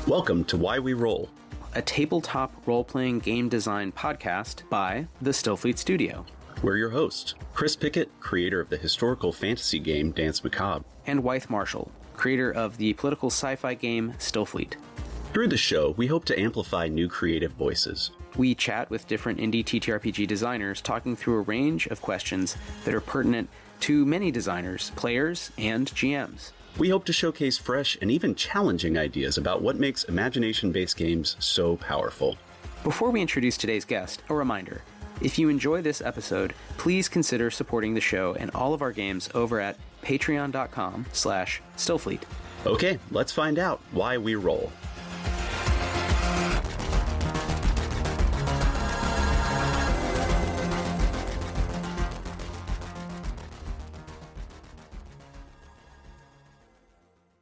Welcome to Why We Roll, a tabletop role-playing game design podcast by the Stillfleet Studio. We're your hosts, Chris Pickett, creator of the historical fantasy game Danse Macabre, and Wythe Marshall, creator of the political sci-fi game Stillfleet. Through the show, we hope to amplify new creative voices. We chat with different indie TTRPG designers, talking through a range of questions that are pertinent to many designers, players, and GMs. We hope to showcase fresh and even challenging ideas about what makes imagination-based games so powerful. Before we introduce today's guest, a reminder. If you enjoy this episode, please consider supporting the show and all of our games over at patreon.com/Stillfleet. Okay, let's find out why we roll.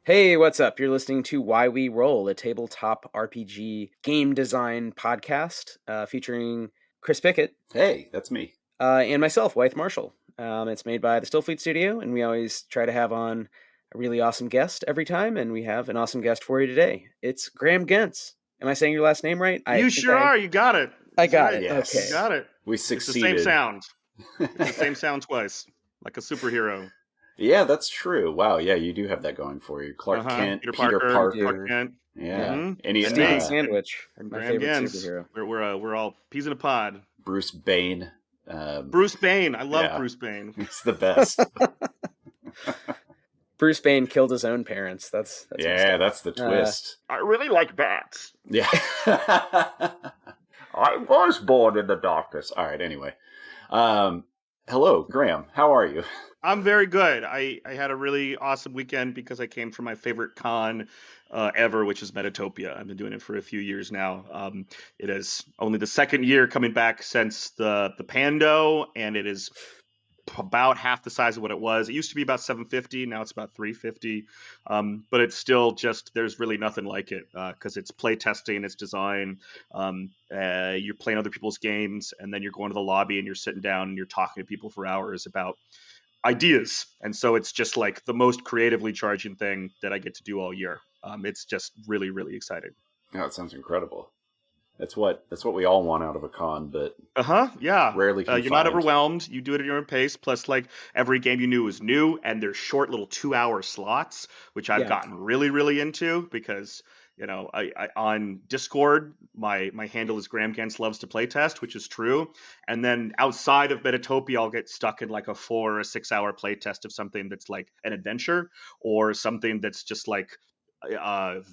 Hey, what's up? You're listening to Why We Roll, a tabletop RPG game design podcast featuring Chris Pickett. Hey, that's me. And myself, Wythe Marshall. It's made by the Stillfleet Studio, and we always try to have on a really awesome guest every time, and we have an awesome guest for you today. It's Graham Gentz. Am I saying your last name right? You sure are. You got it. I got it. Yes. Okay. You got it. We succeeded. It's the same sound. It's the same sound twice, like a superhero. Yeah, that's true. Wow, yeah, you do have that going for you. Clark Kent, Peter Parker. Clark Kent. Yeah. Mm-hmm. And he's Steven Sandwich, and my Graham favorite Gentz. superhero. We're all peas in a pod. Bruce Bane. Bruce Bane. I love Bruce Bane. He's the best. Bruce Bane killed his own parents. That's that's the twist. I really like bats. Yeah. I was born in the darkness. All right, anyway. Hello, Graham. How are you? I'm very good. I had a really awesome weekend because I came from my favorite con ever, which is Metatopia. I've been doing it for a few years now. It is only the second year coming back since the Pando, and it is about half the size of what it was. It used to be about 750. Now it's about 350. But it's still just, there's really nothing like it because it's play testing, it's design. You're playing other people's games, and then you're going to the lobby and you're sitting down and you're talking to people for hours about ideas. And so it's just like the most creatively charging thing that I get to do all year. It's just really, really exciting. Oh, it sounds incredible. That's what we all want out of a con, but yeah. Rarely can you're not overwhelmed. You do it at your own pace. Plus, like every game you knew is new, and there's short little 2-hour slots, which I've gotten really, really into because I on Discord my handle is Graham Gentz loves to play test, which is true. And then outside of Metatopia, I'll get stuck in like a 4 or 6 hour play test of something that's like an adventure or something that's just like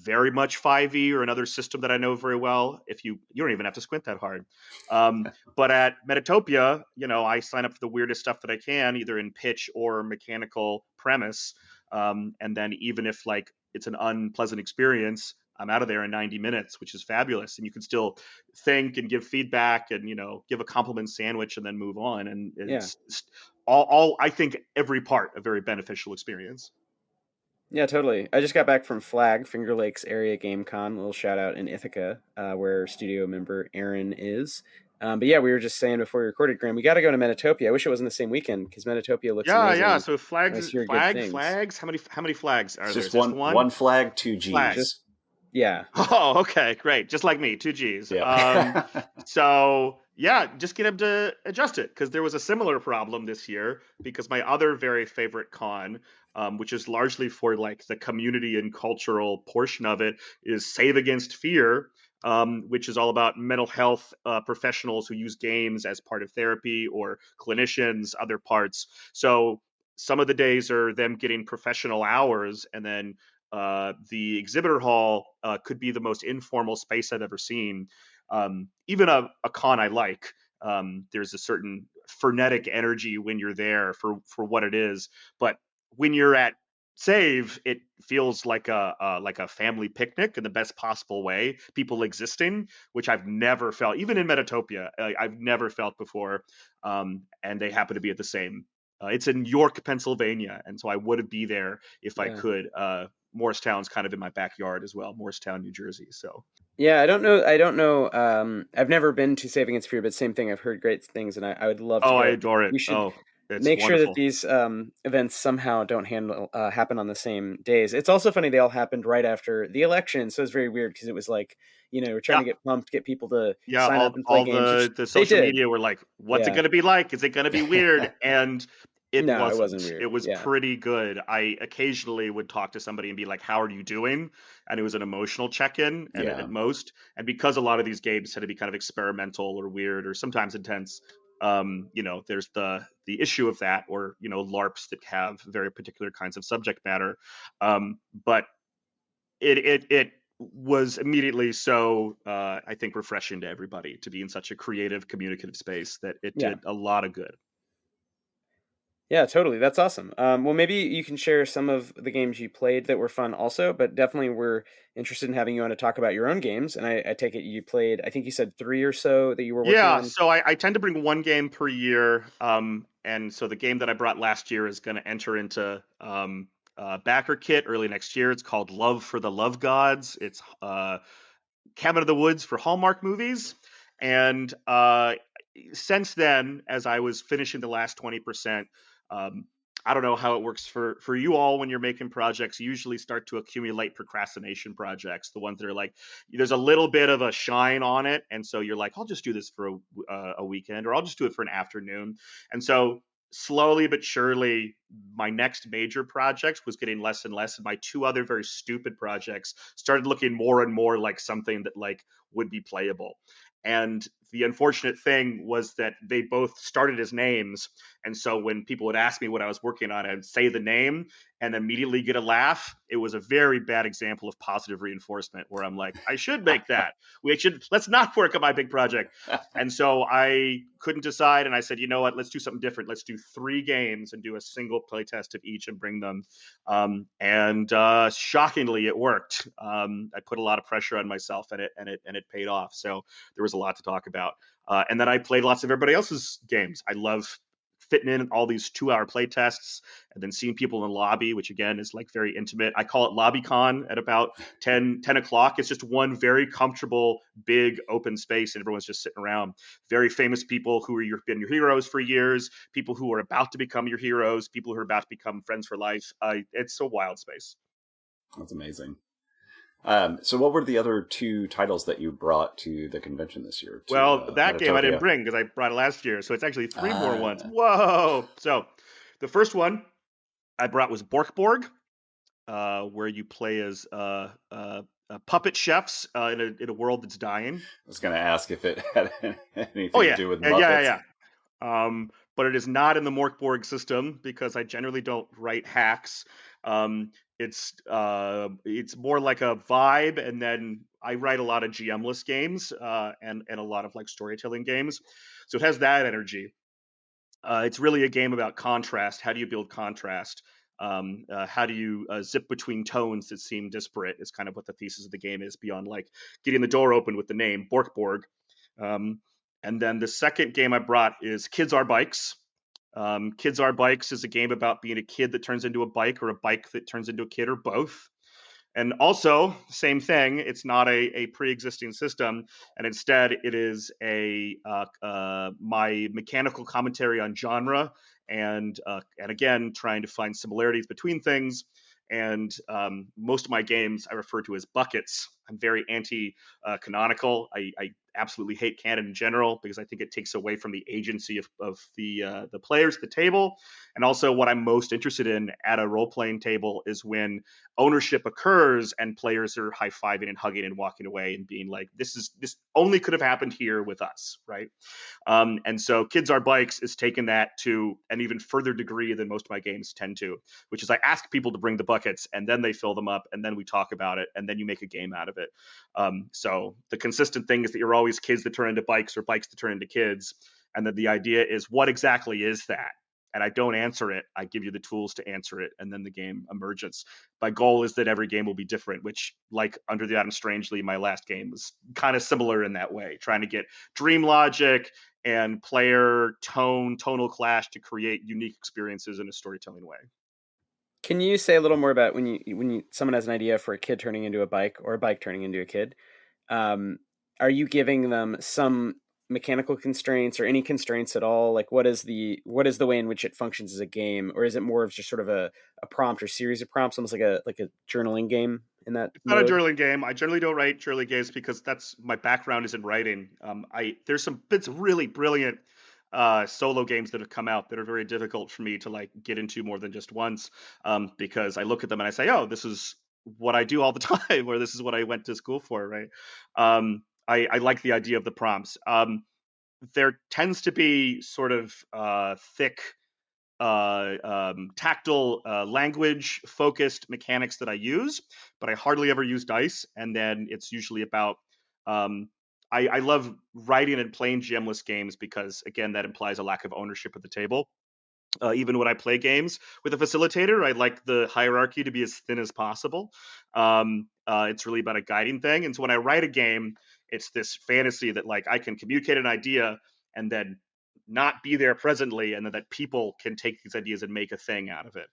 very much 5e or another system that I know very well. If you don't even have to squint that hard. But at Metatopia, I sign up for the weirdest stuff that I can, either in pitch or mechanical premise. And then even if like it's an unpleasant experience, I'm out of there in 90 minutes, which is fabulous. And you can still think and give feedback and, give a compliment sandwich and then move on. And it's all I think every part a very beneficial experience. Yeah, totally. I just got back from FLAG, Finger Lakes Area Game Con, a little shout out in Ithaca, where studio member Aaron is. But yeah, we were just saying before we recorded, Graham, we got to go to Metatopia. I wish it wasn't the same weekend because Metatopia looks amazing. Yeah. So flags. How many flags are there? Just one flag, 2 Gs. Flags. Yeah. Oh, okay, great. Just like me, 2 Gs. Yeah. So yeah, just get him to adjust it because there was a similar problem this year because my other very favorite con, which is largely for like the community and cultural portion of it, is Save Against Fear, which is all about mental health professionals who use games as part of therapy or clinicians, other parts. So some of the days are them getting professional hours, and then the exhibitor hall could be the most informal space I've ever seen. Even a con I like, there's a certain frenetic energy when you're there for what it is. But when you're at Save, it feels like a family picnic in the best possible way. People existing, which I've never felt, even in Metatopia, I've never felt before. And they happen to be at the same. It's in York, Pennsylvania, and so I would be there if I could. Morristown's kind of in my backyard as well, Morristown, New Jersey. So yeah, I don't know. I've never been to Save Against Fear, but same thing. I've heard great things, and I would love to. I adore it. It's make sure that wonderful. these events somehow don't happen on the same days. It's also funny they all happened right after the election, so it's very weird because it was like, we're trying Yeah. to get pumped, get people to Yeah, sign up all and play all games, which the they social did. media were like, "What's it Yeah. gonna be like? Is it gonna be weird?" And it No, it wasn't. wasn't It weird. was Yeah. pretty good. I occasionally would talk to somebody and be like, "How are you doing?" And it was an emotional check-in, and at Yeah. most, and because a lot of these games tend to be kind of experimental or weird or sometimes intense, there's the issue of that, or LARPs that have very particular kinds of subject matter. But it was immediately so I think refreshing to everybody to be in such a creative, communicative space that it Yeah. did a lot of good. Yeah, totally. That's awesome. Well, maybe you can share some of the games you played that were fun also, but definitely we're interested in having you on to talk about your own games. And I take it you played, I think you said three or so that you were working Yeah, on. so I tend to bring one game per year, and so the game that I brought last year is going to enter into backer kit early next year. It's called Love for the Love Gods. It's Cabin of the Woods for Hallmark movies. And since then, as I was finishing the last 20%, um, I don't know how it works for you all when you're making projects. You usually start to accumulate procrastination projects, the ones that are like there's a little bit of a shine on it, and so you're like, I'll just do this for a weekend, or I'll just do it for an afternoon. And so slowly but surely, my next major project was getting less and less, and my two other very stupid projects started looking more and more like something that like would be playable. And the unfortunate thing was that they both started as names, and so when people would ask me what I was working on, I'd say the name and immediately get a laugh. It was a very bad example of positive reinforcement where I'm like, I should make that. Let's not work on my big project. And so I couldn't decide. And I said, you know what? Let's do something different. Let's do 3 games and do a single play test of each and bring them. And shockingly, it worked. I put a lot of pressure on myself, and it paid off. So there was a lot to talk about. And then I played lots of everybody else's games. I love fitting in all these 2-hour play tests and then seeing people in the lobby, which again is like very intimate. I call it LobbyCon at about 10 o'clock. It's just one very comfortable, big open space, and everyone's just sitting around. Very famous people who are been your heroes for years, people who are about to become your heroes, people who are about to become friends for life. It's a wild space. That's amazing. So what were the other 2 titles that you brought to the convention this year to Well, that game I didn't Metatopia? bring because I brought it last year. So it's actually 3 more ones. Ah, Whoa. So the first one I brought was Borkborg, where you play as puppet chefs in a world that's dying. I was going to ask if it had Oh, anything to yeah. do with Yeah, yeah, Muppets. yeah. But it is not in the Morkborg system because I generally don't write hacks. Um, it's more like a vibe, and then I write a lot of GM-less games and a lot of like storytelling games, so it has that energy. It's really a game about contrast. How do you build contrast? How do you zip between tones that seem disparate? Is kind of what the thesis of the game is, beyond like getting the door open with the name Borkborg. Um, and then the second game I brought is Kids Are Bikes. Kids Are Bikes is a game about being a kid that turns into a bike, or a bike that turns into a kid, or both. And also, same thing. It's not a pre-existing system, and instead, it is a my mechanical commentary on genre, and again, trying to find similarities between things. And most of my games I refer to as buckets. I'm very anti-canonical. I absolutely hate canon in general because I think it takes away from the agency of the players at the table. And also, what I'm most interested in at a role playing table is when ownership occurs and players are high-fiving and hugging and walking away and being like, this only could have happened here with us, right? And so Kids Are Bikes is taking that to an even further degree than most of my games tend to, which is I ask people to bring the buckets and then they fill them up and then we talk about it and then you make a game out of it. So the consistent thing is that you're always kids that turn into bikes or bikes that turn into kids. And then the idea is, what exactly is that? And I don't answer it. I give you the tools to answer it, and then the game emerges. My goal is that every game will be different, which, like Under the Atom Strangely, my last game was kind of similar in that way, trying to get dream logic and player tonal clash to create unique experiences in a storytelling way. Can you say a little more about when someone has an idea for a kid turning into a bike or a bike turning into a kid? Um, are you giving them some mechanical constraints or any constraints at all? Like what is the way in which it functions as a game, or is it more of just sort of a prompt or series of prompts, almost like a journaling game in that It's not a mode? journaling game. I generally don't write journaling games because that's my background is in writing. There's some bits of really brilliant solo games that have come out that are very difficult for me to like get into more than just once, because I look at them and I say, oh, this is what I do all the time, or this is what I went to school for, right? I like the idea of the prompts. There tends to be sort of thick tactile language focused mechanics that I use, but I hardly ever use dice. And then it's usually about, um, I love writing and playing GMless games because, again, that implies a lack of ownership at the table. Even when I play games with a facilitator, I like the hierarchy to be as thin as possible. It's really about a guiding thing. And so when I write a game, it's this fantasy that like I can communicate an idea and then not be there presently, and then that people can take these ideas and make a thing out of it.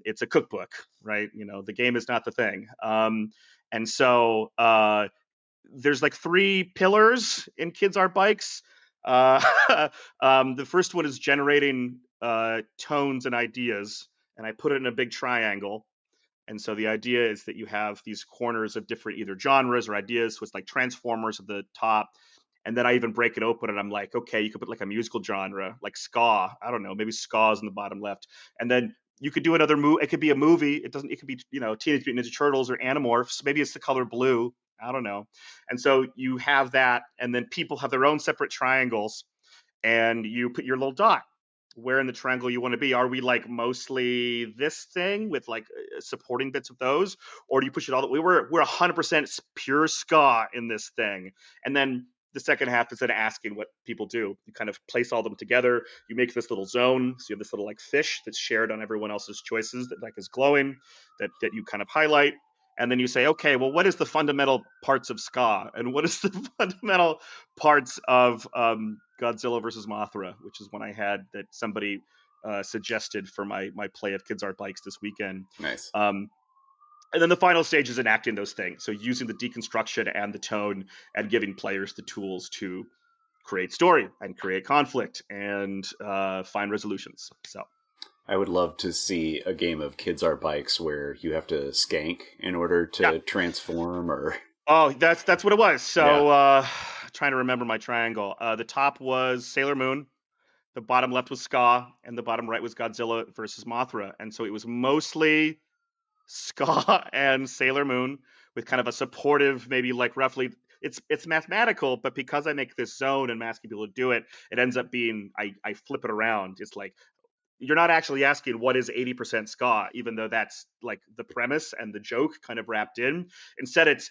It's a cookbook, right? You know, the game is not the thing. And so there's like three pillars in Kids Are Bikes. Uh, the first one is generating tones and ideas, and I put it in a big triangle. And so the idea is that you have these corners of different either genres or ideas. So it's like Transformers at the top. And then I even break it open and I'm like, okay, you could put like a musical genre, like ska. I don't know, maybe ska is in the bottom left. And then you could do another movie. It could be a movie. It could be, you know, Teenage Mutant Ninja Turtles or Animorphs. Maybe it's the color blue. I don't know. And so you have that. And then people have their own separate triangles and you put your little dot where in the triangle you want to be. Are we like mostly this thing with like supporting bits of those, or do you push it all the way? We're 100% pure ska in this thing, and then the second half is then asking what people do. You kind of place all them together. You make this little zone, so you have this little like fish that's shared on everyone else's choices that like is glowing, that you kind of highlight. And then you say, okay, well, what is the fundamental parts of ska, and what is the fundamental parts of Godzilla versus Mothra, which is one I had that somebody suggested for my play of Kids Art Bikes this weekend. Nice. And then the final stage is enacting those things. So using the deconstruction and the tone and giving players the tools to create story and create conflict and find resolutions. So I would love to see a game of Kids Are Bikes where you have to skank in order to transform or... Oh, that's what it was. So Yeah. trying to remember my triangle. The top was Sailor Moon. The bottom left was ska, and the bottom right was Godzilla versus Mothra. And so it was mostly ska and Sailor Moon with kind of a supportive, maybe like roughly it's mathematical, but because I make this zone and I'm asking people to do it, it ends up being I flip it around. It's like you're not actually asking what is 80% ska, even though that's like the premise and the joke kind of wrapped in. Instead, it's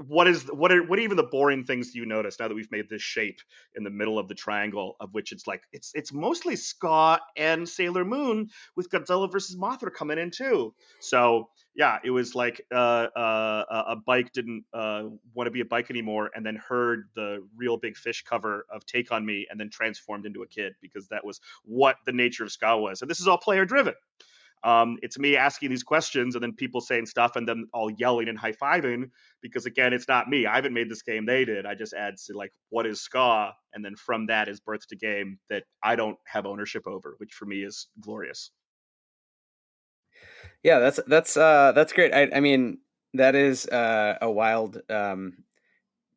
what are even the boring things do you notice now that we've made this shape in the middle of the triangle, of which it's like it's mostly ska and Sailor Moon with Godzilla versus Mothra coming in too. So yeah, it was like a bike didn't want to be a bike anymore, and then heard the Real Big Fish cover of Take on Me, and then transformed into a kid because that was what the nature of ska was. And this is all player driven. It's me asking these questions and then people saying stuff and then all yelling and high-fiving because, again, it's not me. I haven't made this game. They did. I just add to, like, what is ska? And then from that is birthed a game that I don't have ownership over, which for me is glorious. Yeah, that's great. I mean, that is a wild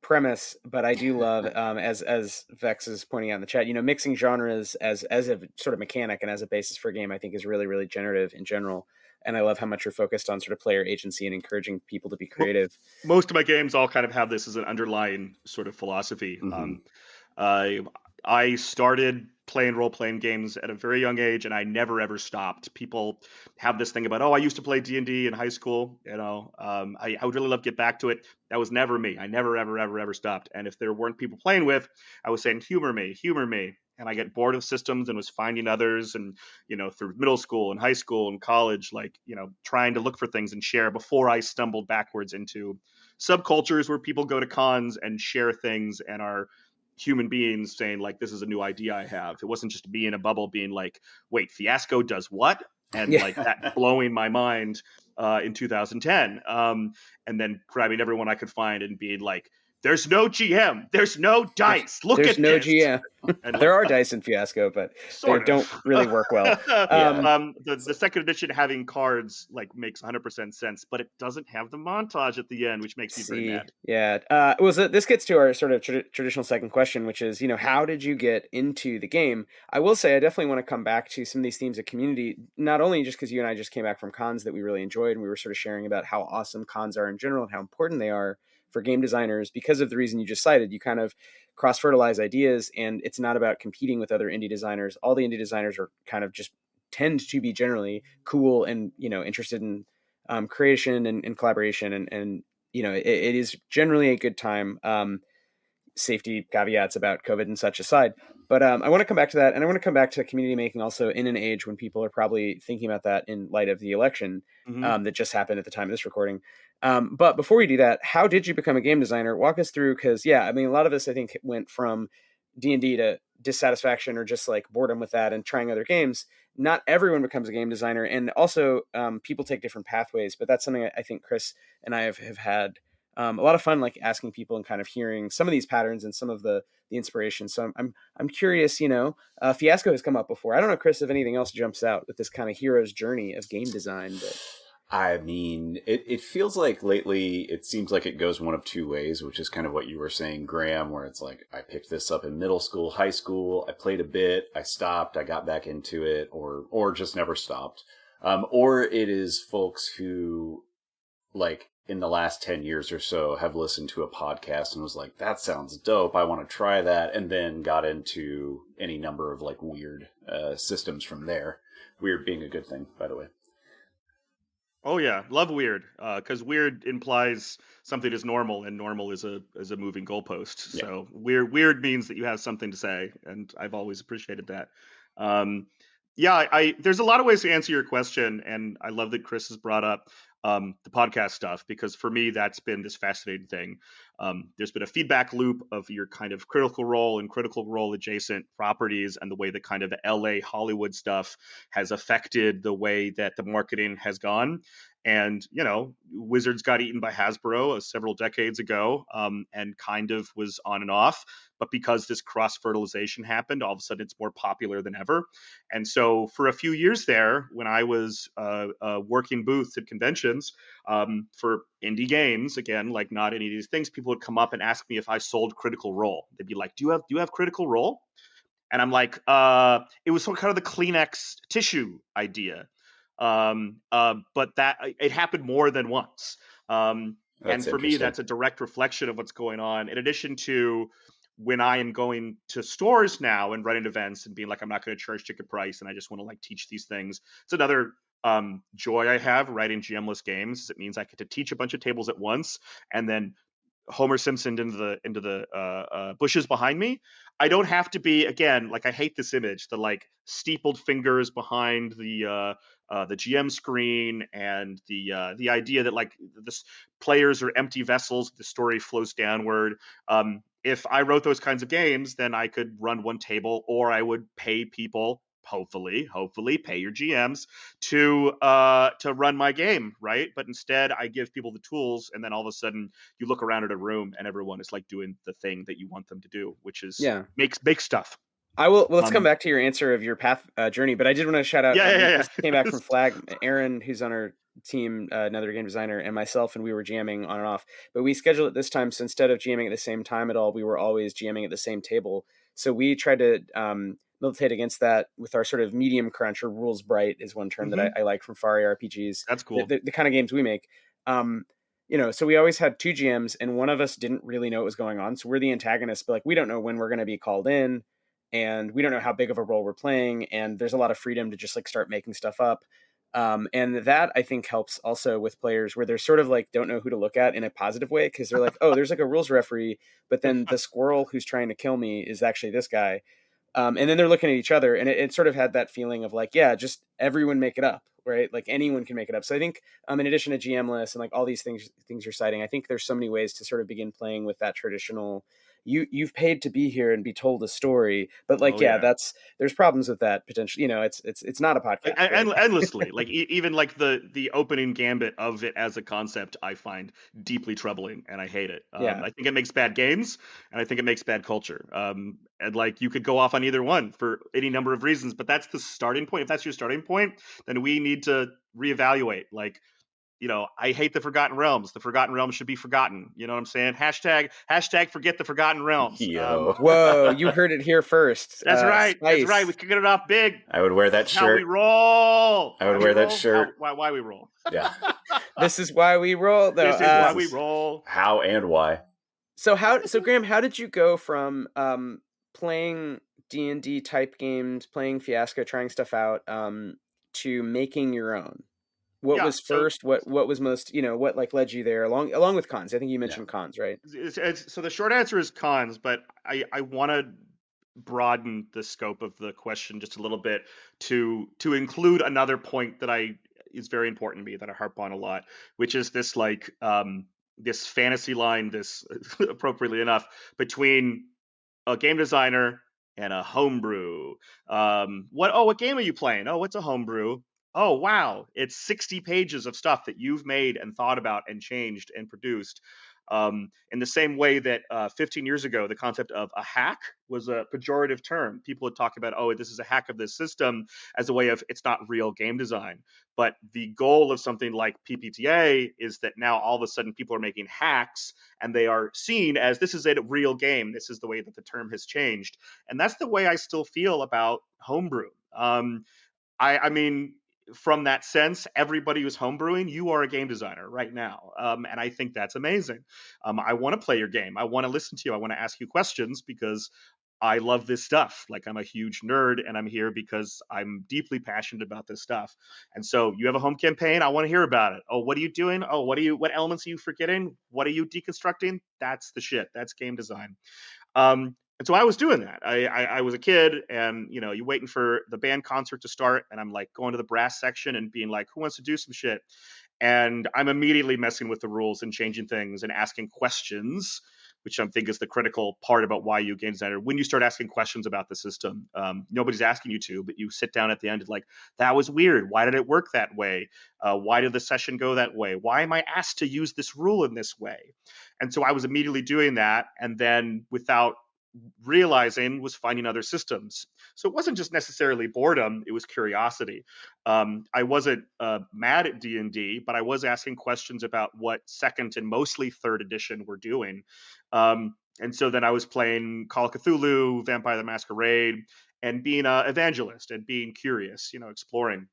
premise, but I do love as Vex is pointing out in the chat, you know, mixing genres as a sort of mechanic and as a basis for a game, I think is really, really generative in general. And I love how much you're focused on sort of player agency and encouraging people to be creative. Most of my games all kind of have this as an underlying sort of philosophy. Mm-hmm. I started playing role-playing games at a very young age, and I never ever stopped. People have this thing about, oh, I used to play D&D in high school. You know, I would really love to get back to it. That was never me. I never ever stopped. And if there weren't people playing with, I was saying, humor me. And I get bored of systems and was finding others, and you know, through middle school and high school and college, like, you know, trying to look for things and share before I stumbled backwards into subcultures where people go to cons and share things and are human beings saying, like, this is a new idea I have. It wasn't just me in a bubble being like, wait, Fiasco does what? And Yeah. like that blowing my mind in 2010. And then grabbing everyone I could find and being like, there's no GM, there's no dice. Look There's at no this. GM. And There are dice in Fiasco, but they don't really work well. The second edition having cards like makes 100% sense, but it doesn't have the montage at the end, which makes me very mad. Yeah. This gets to our sort of traditional second question, which is, how did you get into the game? I will say I definitely want to come back to some of these themes of community, not only just because you and I just came back from cons that we really enjoyed, and we were sort of sharing about how awesome cons are in general and how important they are for game designers because of the reason you just cited. You kind of cross-fertilize ideas, and it's not about competing with other indie designers. All the indie designers are kind of just tend to be generally cool and, interested in creation and collaboration. And it is generally a good time. Safety caveats about COVID and such aside. But I want to come back to that. And I want to come back to community making also in an age when people are probably thinking about that in light of the election that just happened at the time of this recording. But before we do that, how did you become a game designer? Walk us through, because, a lot of us, I think, went from D&D to dissatisfaction or just like boredom with that and trying other games. Not everyone becomes a game designer. And also people take different pathways. But that's something I think Chris and I have had a lot of fun, like asking people and kind of hearing some of these patterns and some of the inspiration. So I'm curious, Fiasco has come up before. I don't know, Chris, if anything else jumps out with this kind of hero's journey of game design. But I mean, it feels like lately it seems like it goes one of two ways, which is kind of what you were saying, Graham, where it's like, I picked this up in middle school, high school, I played a bit, I stopped, I got back into it, or just never stopped. Or it is folks who, like, in the last 10 years or so have listened to a podcast and was like, that sounds dope, I want to try that, and then got into any number of like weird systems from there. Weird being a good thing, by the way. Oh yeah, love weird, because weird implies something is normal, and normal is a moving goalpost. Yeah. So weird means that you have something to say, and I've always appreciated that. There's a lot of ways to answer your question, and I love that Chris has brought up the podcast stuff, because for me that's been this fascinating thing. There's been a feedback loop of your kind of Critical Role and Critical Role adjacent properties, and the way that kind of LA Hollywood stuff has affected the way that the marketing has gone. And, Wizards got eaten by Hasbro several decades ago, and kind of was on and off. But because this cross-fertilization happened, all of a sudden it's more popular than ever. And so for a few years there, when I was working booths at conventions for indie games, again, like not any of these things, people would come up and ask me if I sold Critical Role. They'd be like, do you have Critical Role? And I'm like, it was sort of kind of the Kleenex tissue idea. But that it happened more than once. And for me, that's a direct reflection of what's going on. In addition to when I am going to stores now and running events and being like, I'm not going to charge ticket price, and I just want to like teach these things. It's another joy I have writing GM-less games. It means I get to teach a bunch of tables at once, and then Homer Simpson into the bushes behind me. I don't have to be, again, like, I hate this image, the like steepled fingers behind the GM screen, and the idea that like the players are empty vessels, the story flows downward. If I wrote those kinds of games, then I could run one table, or I would pay people, hopefully pay your GMs to run my game, right? But instead I give people the tools, and then all of a sudden you look around at a room and everyone is like doing the thing that you want them to do, which is make stuff. I will. Well, let's come back to your answer of your path journey, but I did want to shout out. Just came back from Flag. Aaron, who's on our team, another game designer, and myself, and we were GMing on and off. But we scheduled it this time, so instead of GMing at the same time at all, we were always GMing at the same table. So we tried to militate against that with our sort of medium crunch, or rules bright is one term that I like from Fari RPGs. That's cool. The kind of games we make. So we always had two GMs, and one of us didn't really know what was going on. So we're the antagonists, but like we don't know when we're going to be called in. And we don't know how big of a role we're playing, and there's a lot of freedom to just like start making stuff up. And that I think helps also with players where they're sort of like don't know who to look at in a positive way, because they're like, oh, there's like a rules referee, but then the squirrel who's trying to kill me is actually this guy. And then they're looking at each other, and it sort of had that feeling of like, yeah, just everyone make it up, right? Like anyone can make it up. So I think in addition to GM lists and like all these things you're citing, I think there's so many ways to sort of begin playing with that traditional, you've paid to be here and be told a story. But like, Oh yeah, yeah. there's problems with that potentially. It's not a Like podcast, right? endlessly, like even like the opening gambit of it as a concept, I find deeply troubling, and I hate it. Yeah. I think it makes bad games, and I think it makes bad culture. And like you could go off on either one for any number of reasons, but that's the starting point. If that's your starting point, then we need to reevaluate. Like, I hate the Forgotten Realms. The Forgotten Realms should be forgotten. You know what I'm saying? Hashtag forget the Forgotten Realms. Yo. Whoa, you heard it here first. That's right. That's right. We Spice. kicking it off big. I would wear that This is how we shirt. roll. I Why would we wear that roll? shirt. Why we roll? Yeah. This is why we roll. No, This is why This we is roll. how and why. so Graham, how did you go from playing D&D type games, playing Fiasco, trying stuff out, to making your own? What Yeah. was first? What was most? What like led you there along with cons? I think you Yeah. mentioned cons, right? So the short answer is cons, but I want to broaden the scope of the question just a little bit to include another point that is very important to me that I harp on a lot, which is this like this fantasy line, this appropriately enough, between a game designer and a homebrew. What game are you playing? Oh, what's a homebrew? Oh, wow. It's 60 pages of stuff that you've made and thought about and changed and produced. In the same way that 15 years ago, the concept of a hack was a pejorative term. People would talk about, oh, this is a hack of this system as a way of it's not real game design. But the goal of something like PPTA is that now all of a sudden people are making hacks and they are seen as this is a real game. This is the way that the term has changed. And that's the way I still feel about homebrew. I mean, from that sense, everybody who's homebrewing, you are a game designer right now. And I think that's amazing. I want to play your game. I want to listen to you. I want to ask you questions because I love this stuff. Like I'm a huge nerd and I'm here because I'm deeply passionate about this stuff. And so you have a home campaign. I want to hear about it. Oh, what are you doing? Oh, what elements are you forgetting? What are you deconstructing? That's the shit. That's game design. And so I was doing that. I was a kid, and you waiting for the band concert to start, and I'm like going to the brass section and being like, "Who wants to do some shit?" And I'm immediately messing with the rules and changing things and asking questions, which I think is the critical part about why you game designer. When you start asking questions about the system, nobody's asking you to, but you sit down at the end and like, that was weird. Why did it work that way? Why did the session go that way? Why am I asked to use this rule in this way? And so I was immediately doing that, and then without realizing was finding other systems. So it wasn't just necessarily boredom, it was curiosity. I wasn't mad at D&D, but I was asking questions about what second and mostly third edition were doing. And so then I was playing Call of Cthulhu, Vampire the Masquerade, and being an evangelist and being curious, exploring.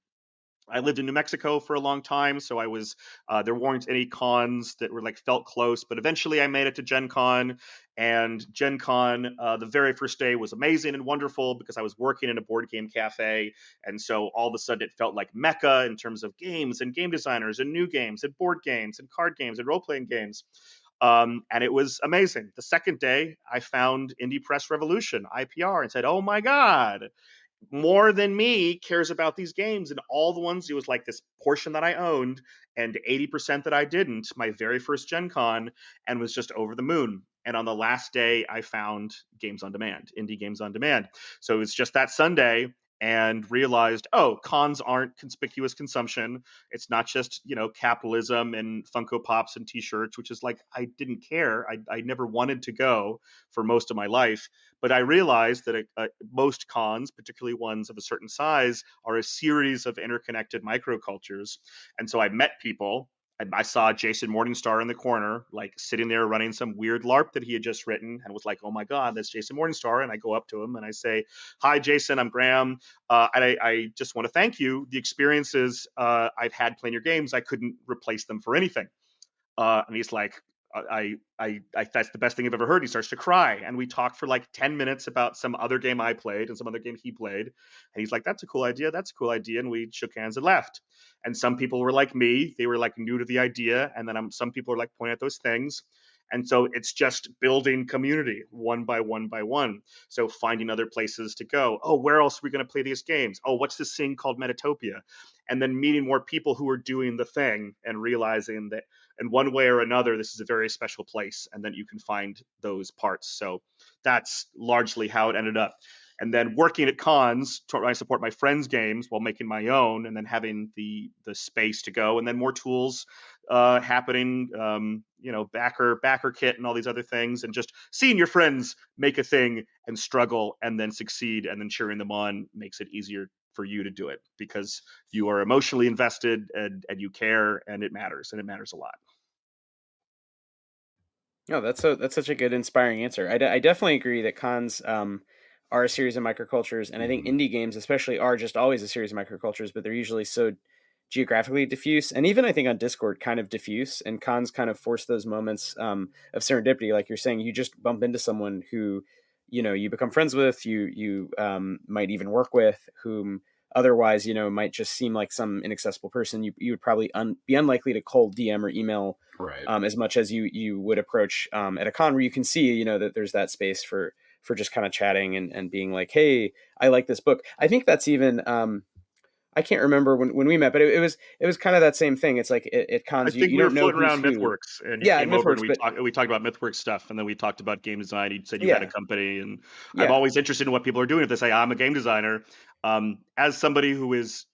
I lived in New Mexico for a long time, so I was there weren't any cons that were like felt close, but eventually I made it to Gen Con, and Gen Con the very first day was amazing and wonderful because I was working in a board game cafe, and so all of a sudden it felt like Mecca in terms of games and game designers and new games and board games and card games and role playing games. And it was amazing. The second day, I found Indie Press Revolution, IPR, and said, "Oh my God, more than me cares about these games." And all the ones, it was like this portion that I owned and 80% that I didn't, my very first Gen Con, and was just over the moon. And on the last day, I found Games on Demand, Indie Games on Demand. So it was just that Sunday, and realized, oh, cons aren't conspicuous consumption. It's not just, capitalism and Funko Pops and t-shirts, which is like, I didn't care. I never wanted to go for most of my life. But I realized that most cons, particularly ones of a certain size, are a series of interconnected microcultures. And so I met people. I saw Jason Morningstar in the corner, like sitting there running some weird LARP that he had just written, and was like, "Oh my God, that's Jason Morningstar." And I go up to him and I say, "Hi, Jason, I'm Graham. And I just want to thank you. The experiences I've had playing your games, I couldn't replace them for anything." And he's like, that's the best thing I've ever heard. He starts to cry. And we talked for like 10 minutes about some other game I played and some other game he played. And he's like, "That's a cool idea. That's a cool idea." And we shook hands and left. And some people were like me. They were like new to the idea. And then some people were like pointing at those things. And so it's just building community one by one by one. So finding other places to go. Oh, where else are we going to play these games? Oh, what's this thing called Metatopia? And then meeting more people who are doing the thing and realizing that in one way or another, this is a very special place, and then you can find those parts. So that's largely how it ended up. And then working at cons, I support my friends' games while making my own, and then having the space to go, and then more tools happening, backer kit and all these other things, and just seeing your friends make a thing and struggle and then succeed and then cheering them on makes it easier for you to do it because you are emotionally invested and you care and it matters a lot. No, that's such a good, inspiring answer. I definitely agree that cons are a series of microcultures, and I think indie games, especially, are just always a series of microcultures, but they're usually so geographically diffuse, and even I think on Discord, kind of diffuse. And cons kind of force those moments of serendipity, like you're saying. You just bump into someone who, you become friends with, you might even work with, whom otherwise, might just seem like some inaccessible person. You would probably be unlikely to cold DM or email Right. as much as you would approach at a con where you can see, that there's that space for just kind of chatting and being like, hey, I like this book. I think that's even I can't remember when we met, but it was kind of that same thing. It's like at I cons think you we were don't know floating who's around who. MythWorks, and you Yeah, at came over and MythWorks, but we talked about MythWorks stuff, and then we talked about game design. You said you had a yeah, company, and I'm yeah, always interested in what people are doing. If they say I'm a game designer, as somebody who is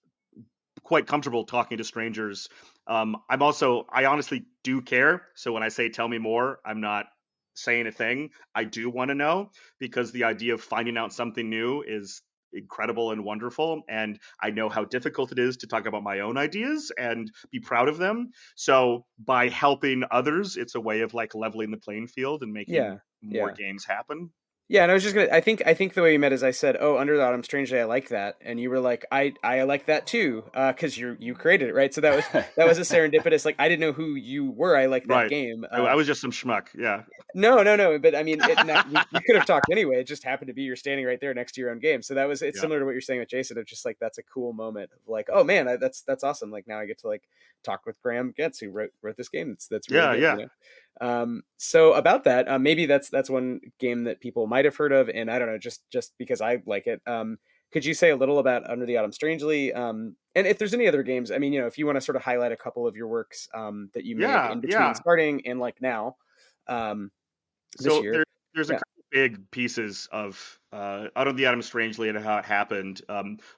quite comfortable talking to strangers, I honestly do care. So when I say tell me more, I'm not saying a thing. I do want to know because the idea of finding out something new is incredible and wonderful, and I know how difficult it is to talk about my own ideas and be proud of them. So by helping others, it's a way of like leveling the playing field and making yeah, more yeah. games happen. Yeah, and I was just gonna. I think the way you met is I said, "Oh, Under the Autumn Strangely, I like that," and you were like, "I like that too," because you created it, right? So that was a serendipitous. Like I didn't know who you were. I like that Right. game. I was just some schmuck. Yeah. No, no, no. But I mean, we could have talked anyway. It just happened to be you're standing right there next to your own game. So it's Yeah. similar to what you're saying with Jason. Of just like that's a cool moment of like, oh man, that's awesome. Like now I get to like talk with Graham Gentz who wrote this game. That's really Yeah. good. Yeah. So about that, maybe that's one game that people might have heard of, and I don't know, just because I like it. Could you say a little about Under the Autumn Strangely? And if there's any other games, I mean, if you want to sort of highlight a couple of your works that you made Yeah. in between Yeah. starting and like now, um, this So year. there's a Yeah. couple big pieces of out of the Atom Strangely and how it happened.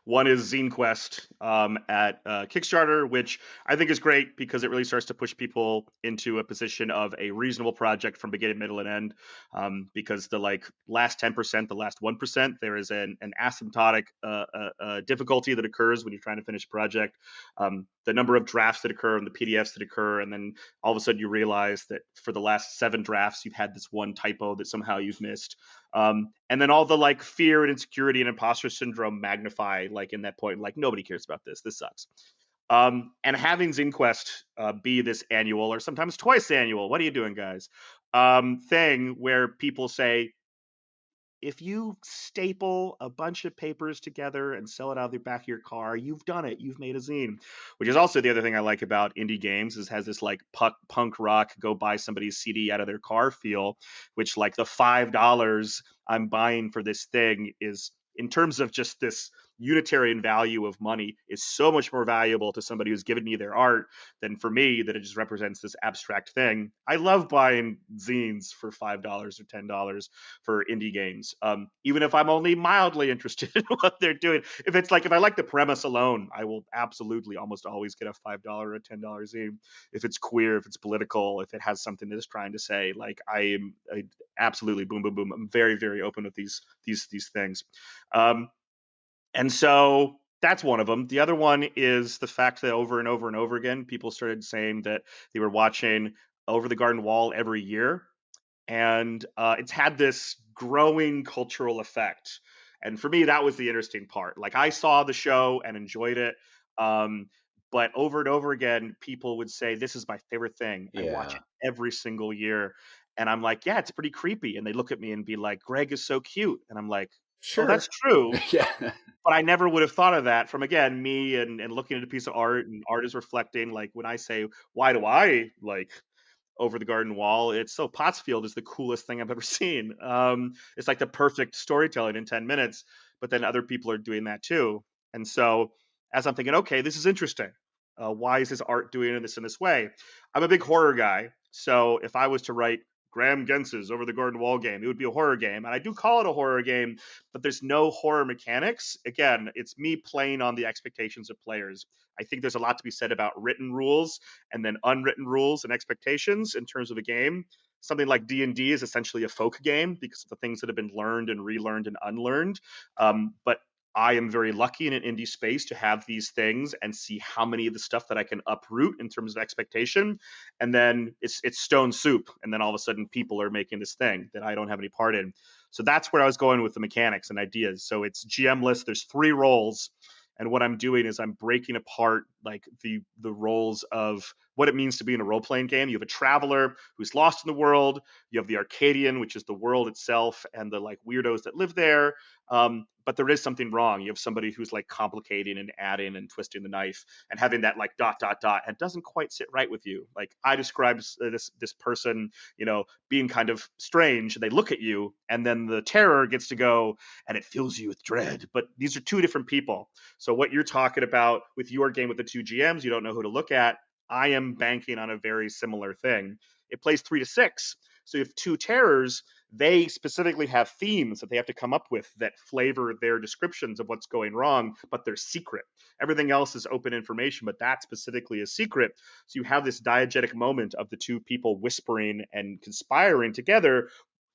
One is Zine Quest at Kickstarter, which I think is great because it really starts to push people into a position of a reasonable project from beginning, middle, and end. Because the like last 10%, the last 1%, there is an asymptotic difficulty that occurs when you're trying to finish a project. The number of drafts that occur and the PDFs that occur, and then all of a sudden you realize that for the last 7 drafts you've had this one typo that somehow you've missed, and then all the like fear and insecurity and imposter syndrome magnify like in that point, like nobody cares about this sucks. And having ZinQuest be this annual or sometimes twice annual, what are you doing guys, thing where people say, if you staple a bunch of papers together and sell it out of the back of your car, you've done it. You've made a zine, which is also the other thing I like about indie games is has this like punk rock, go buy somebody's CD out of their car feel, which like the $5 I'm buying for this thing is in terms of just this unitarian value of money is so much more valuable to somebody who's given me their art than for me that it just represents this abstract thing. I love buying zines for $5 or $10 for indie games. Even if I'm only mildly interested in what they're doing. If it's like, if I like the premise alone, I will absolutely almost always get a $5 or a $10 zine. If it's queer, if it's political, if it has something that it's trying to say, like I absolutely boom, boom, boom. I'm very, very open with these things. Um, and so that's one of them. The other one is the fact that over and over and over again, people started saying that they were watching Over the Garden Wall every year, and it's had this growing cultural effect. And for me, that was the interesting part. Like I saw the show and enjoyed it, um, but over and over again, people would say, "This is my favorite thing. I watch Yeah. it every single year." And I'm like, "Yeah, it's pretty creepy." And they look at me and be like, "Greg is so cute," and I'm like, "Oh, that's Sure. true." Yeah. But I never would have thought of that from again me and looking at a piece of art and art is reflecting. Like when I say, "Why do I like over the garden wall. It's so Pottsfield is the coolest thing I've ever seen. It's like the perfect storytelling in 10 minutes, but then other people are doing that too. And so as I'm thinking, okay, this is interesting. Why is his art doing this in this way? I'm a big horror guy. So if I was to write Graham Gentz's Over the Garden Wall game, it would be a horror game. And I do call it a horror game, but there's no horror mechanics. Again, it's me playing on the expectations of players. I think there's a lot to be said about written rules and then unwritten rules and expectations in terms of a game. Something like D&D is essentially a folk game because of the things that have been learned and relearned and unlearned. But I am very lucky in an indie space to have these things and see how many of the stuff that I can uproot in terms of expectation. And then it's stone soup. And then all of a sudden people are making this thing that I don't have any part in. So that's where I was going with the mechanics and ideas. So it's GM list. There's 3 roles. And what I'm doing is I'm breaking apart like the roles of what it means to be in a role playing game. You have a traveler who's lost in the world. You have the Arcadian, which is the world itself and the like weirdos that live there. But there is something wrong. You have somebody who's like complicating and adding and twisting the knife and having that like ... and it doesn't quite sit right with you. Like I describe this person, being kind of strange. They look at you, and then the terror gets to go, and it fills you with dread. But these are 2 different people. So what you're talking about with your game with the 2 GMs, you don't know who to look at. I am banking on a very similar thing. It plays 3 to 6. So you have 2 terrors. They specifically have themes that they have to come up with that flavor their descriptions of what's going wrong, but they're secret. Everything else is open information, but that specifically is secret. So you have this diegetic moment of the 2 people whispering and conspiring together.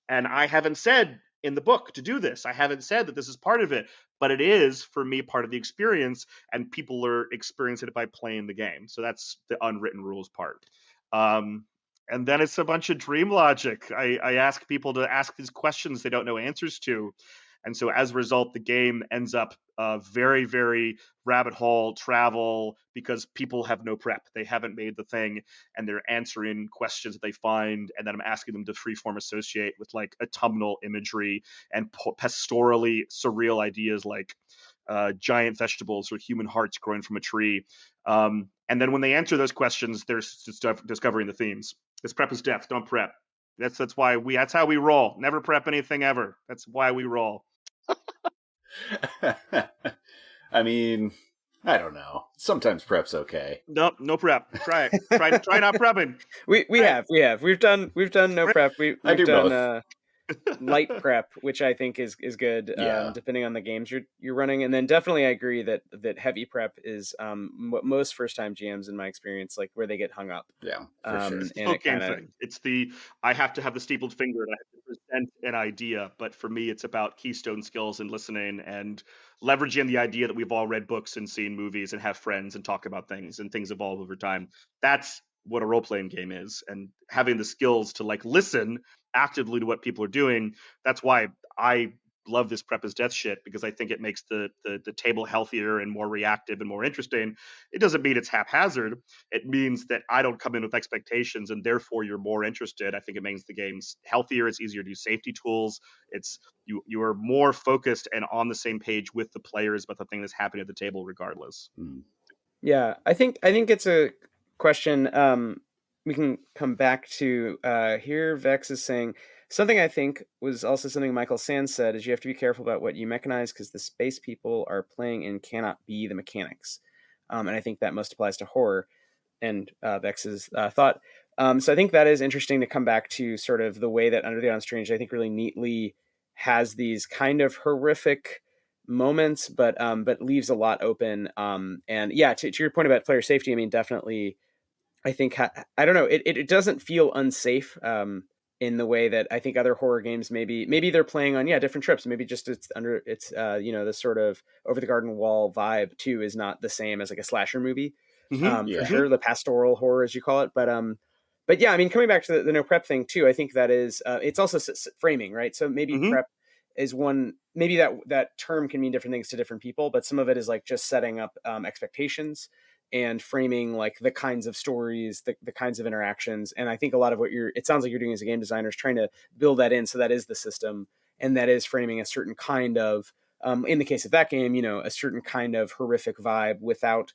And I haven't said in the book to do this. I haven't said that this is part of it, but it is for me part of the experience, and people are experiencing it by playing the game. So that's the unwritten rules part. And then it's a bunch of dream logic. I ask people to ask these questions they don't know answers to. And so as a result, the game ends up very, very rabbit hole travel because people have no prep. They haven't made the thing, and they're answering questions that they find. And then I'm asking them to freeform associate with like autumnal imagery and pastorally surreal ideas like giant vegetables or human hearts growing from a tree. And then when they answer those questions, they're discovering the themes. This prep is death. Don't prep. That's why that's how we roll. Never prep anything ever. That's why we roll. I mean, I don't know. Sometimes prep's okay. Nope, no prep. Try it. Try not prepping. We have. We've done no prep. We've done light prep, which I think is good, depending on the games you're running. And then definitely I agree that heavy prep is what most first time GMs in my experience, like where they get hung up. Yeah, for sure. It's the game thing. It's I have to have the steepled finger and I have to present an idea. But for me, it's about keystone skills and listening and leveraging the idea that we've all read books and seen movies and have friends and talk about things, and things evolve over time. That's what a role playing game is, and having the skills to like listen actively to what people are doing. That's why I love this prep as death shit, because I think it makes the table healthier and more reactive and more interesting. It doesn't mean it's haphazard. It means that I don't come in with expectations, and therefore you're more interested. I think it makes the games healthier. It's easier to use safety tools. It's you are more focused and on the same page with the players about the thing that's happening at the table regardless. Yeah, I think it's a question we can come back to. Here Vex is saying something I think was also something Michael Sands said is you have to be careful about what you mechanize because the space people are playing in cannot be the mechanics. And I think that most applies to horror and Vex's thought. So I think that is interesting to come back to sort of the way that Under the Unstrange, I think really neatly has these kind of horrific moments, but leaves a lot open. And yeah, to your point about player safety, I mean, definitely, I think, I don't know, it doesn't feel unsafe in the way that I think other horror games, maybe they're playing on, different trips. Maybe just it's this sort of over the garden wall vibe too is not the same as like a slasher movie. For sure, the pastoral horror, as you call it. But yeah, I mean, coming back to the no prep thing too, I think that is, it's also framing, right? So maybe prep is one, maybe that term can mean different things to different people, but some of it is like just setting up expectations and framing like the kinds of stories, the kinds of interactions. And I think a lot of what it sounds like you're doing as a game designer is trying to build that in. So that is the system, and that is framing a certain kind of, in the case of that game, a certain kind of horrific vibe without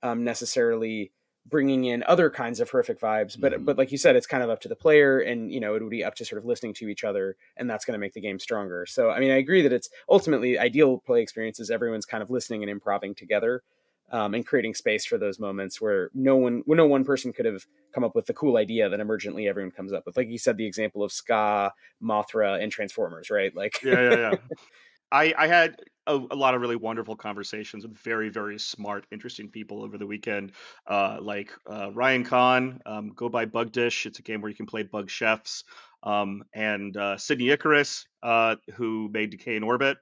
necessarily bringing in other kinds of horrific vibes. But like you said, it's kind of up to the player, and it would be up to sort of listening to each other, and that's going to make the game stronger. So I mean, I agree that it's ultimately ideal play experiences. Everyone's kind of listening and improvising together. And creating space for those moments where no one person could have come up with the cool idea that emergently everyone comes up with. Like you said, the example of Ska, Mothra, and Transformers, right? Like, Yeah. I had a lot of really wonderful conversations with very, very smart, interesting people over the weekend. Ryan Kahn, go by Bug Dish. It's a game where you can play bug chefs. And Sydney Icarus, who made Decay in Orbit,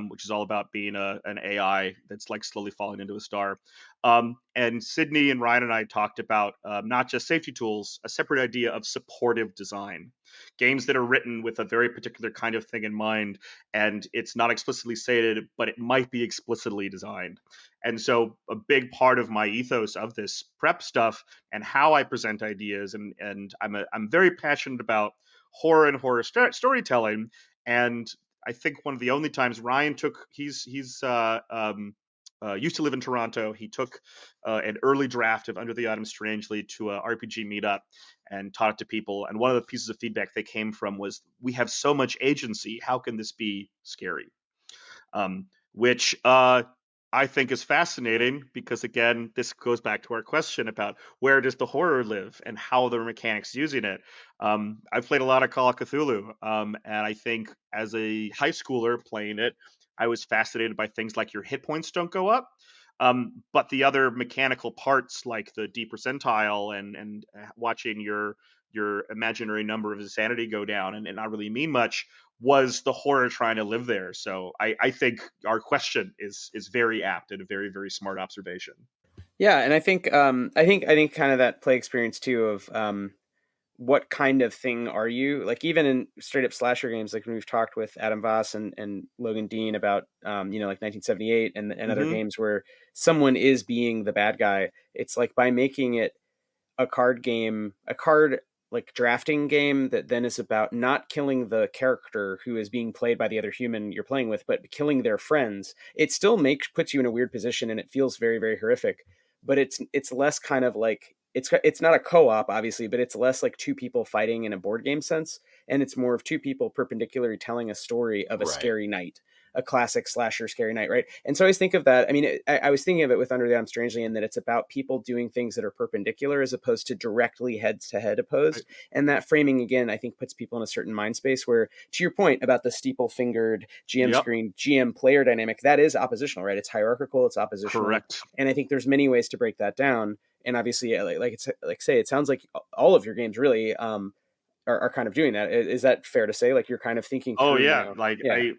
which is all about being an AI that's like slowly falling into a star. And Sydney and Ryan and I talked about not just safety tools, a separate idea of supportive design. Games that are written with a very particular kind of thing in mind, and it's not explicitly stated, but it might be explicitly designed. And so a big part of my ethos of this prep stuff and how I present ideas, and I'm very passionate about horror and horror storytelling. And I think one of the only times Ryan took he's used to live in Toronto. He took an early draft of Under the Autumn Strangely to a RPG meetup and taught it to people. And one of the pieces of feedback they came from was, "We have so much agency. How can this be scary?" Which I think is fascinating because, again, this goes back to our question about where does the horror live and how the mechanics using it. I've played a lot of Call of Cthulhu, and I think as a high schooler playing it, I was fascinated by things like your hit points don't go up. But the other mechanical parts, like the D percentile and watching your imaginary number of insanity go down and not really mean much, was the horror trying to live there. So I think our question is very apt and a very, very smart observation. yeah, and I think kind of that play experience too of what kind of thing are you, like, even in straight up slasher games, like when we've talked with Adam Voss and Logan Dean about like 1978 and other Hmm. games where someone is being the bad guy. It's like by making it a card game, a card like drafting game that then is about not killing the character who is being played by the other human you're playing with, but killing their friends. It still makes puts you in a weird position, and it feels very, very horrific. But it's less kind of like it's not a co-op obviously, but it's less like two people fighting in a board game sense, and it's more of two people perpendicularly telling a story of a Right. scary night, a classic slasher scary night, right? And so I always think of that. I mean, I was thinking of it with Under the Arm Strangely in that it's about people doing things that are perpendicular as opposed to directly head to head opposed. And that framing, again, I think puts people in a certain mind space where, to your point about the steeple fingered GM Yep, screen, GM player dynamic, that is oppositional, right? It's hierarchical, it's oppositional. correct. And I think there's many ways to break that down. And obviously, like it's like say, it sounds like all of your games really are kind of doing that. Is that fair to say? Like you're kind of thinking Oh through yeah, now. like Yeah.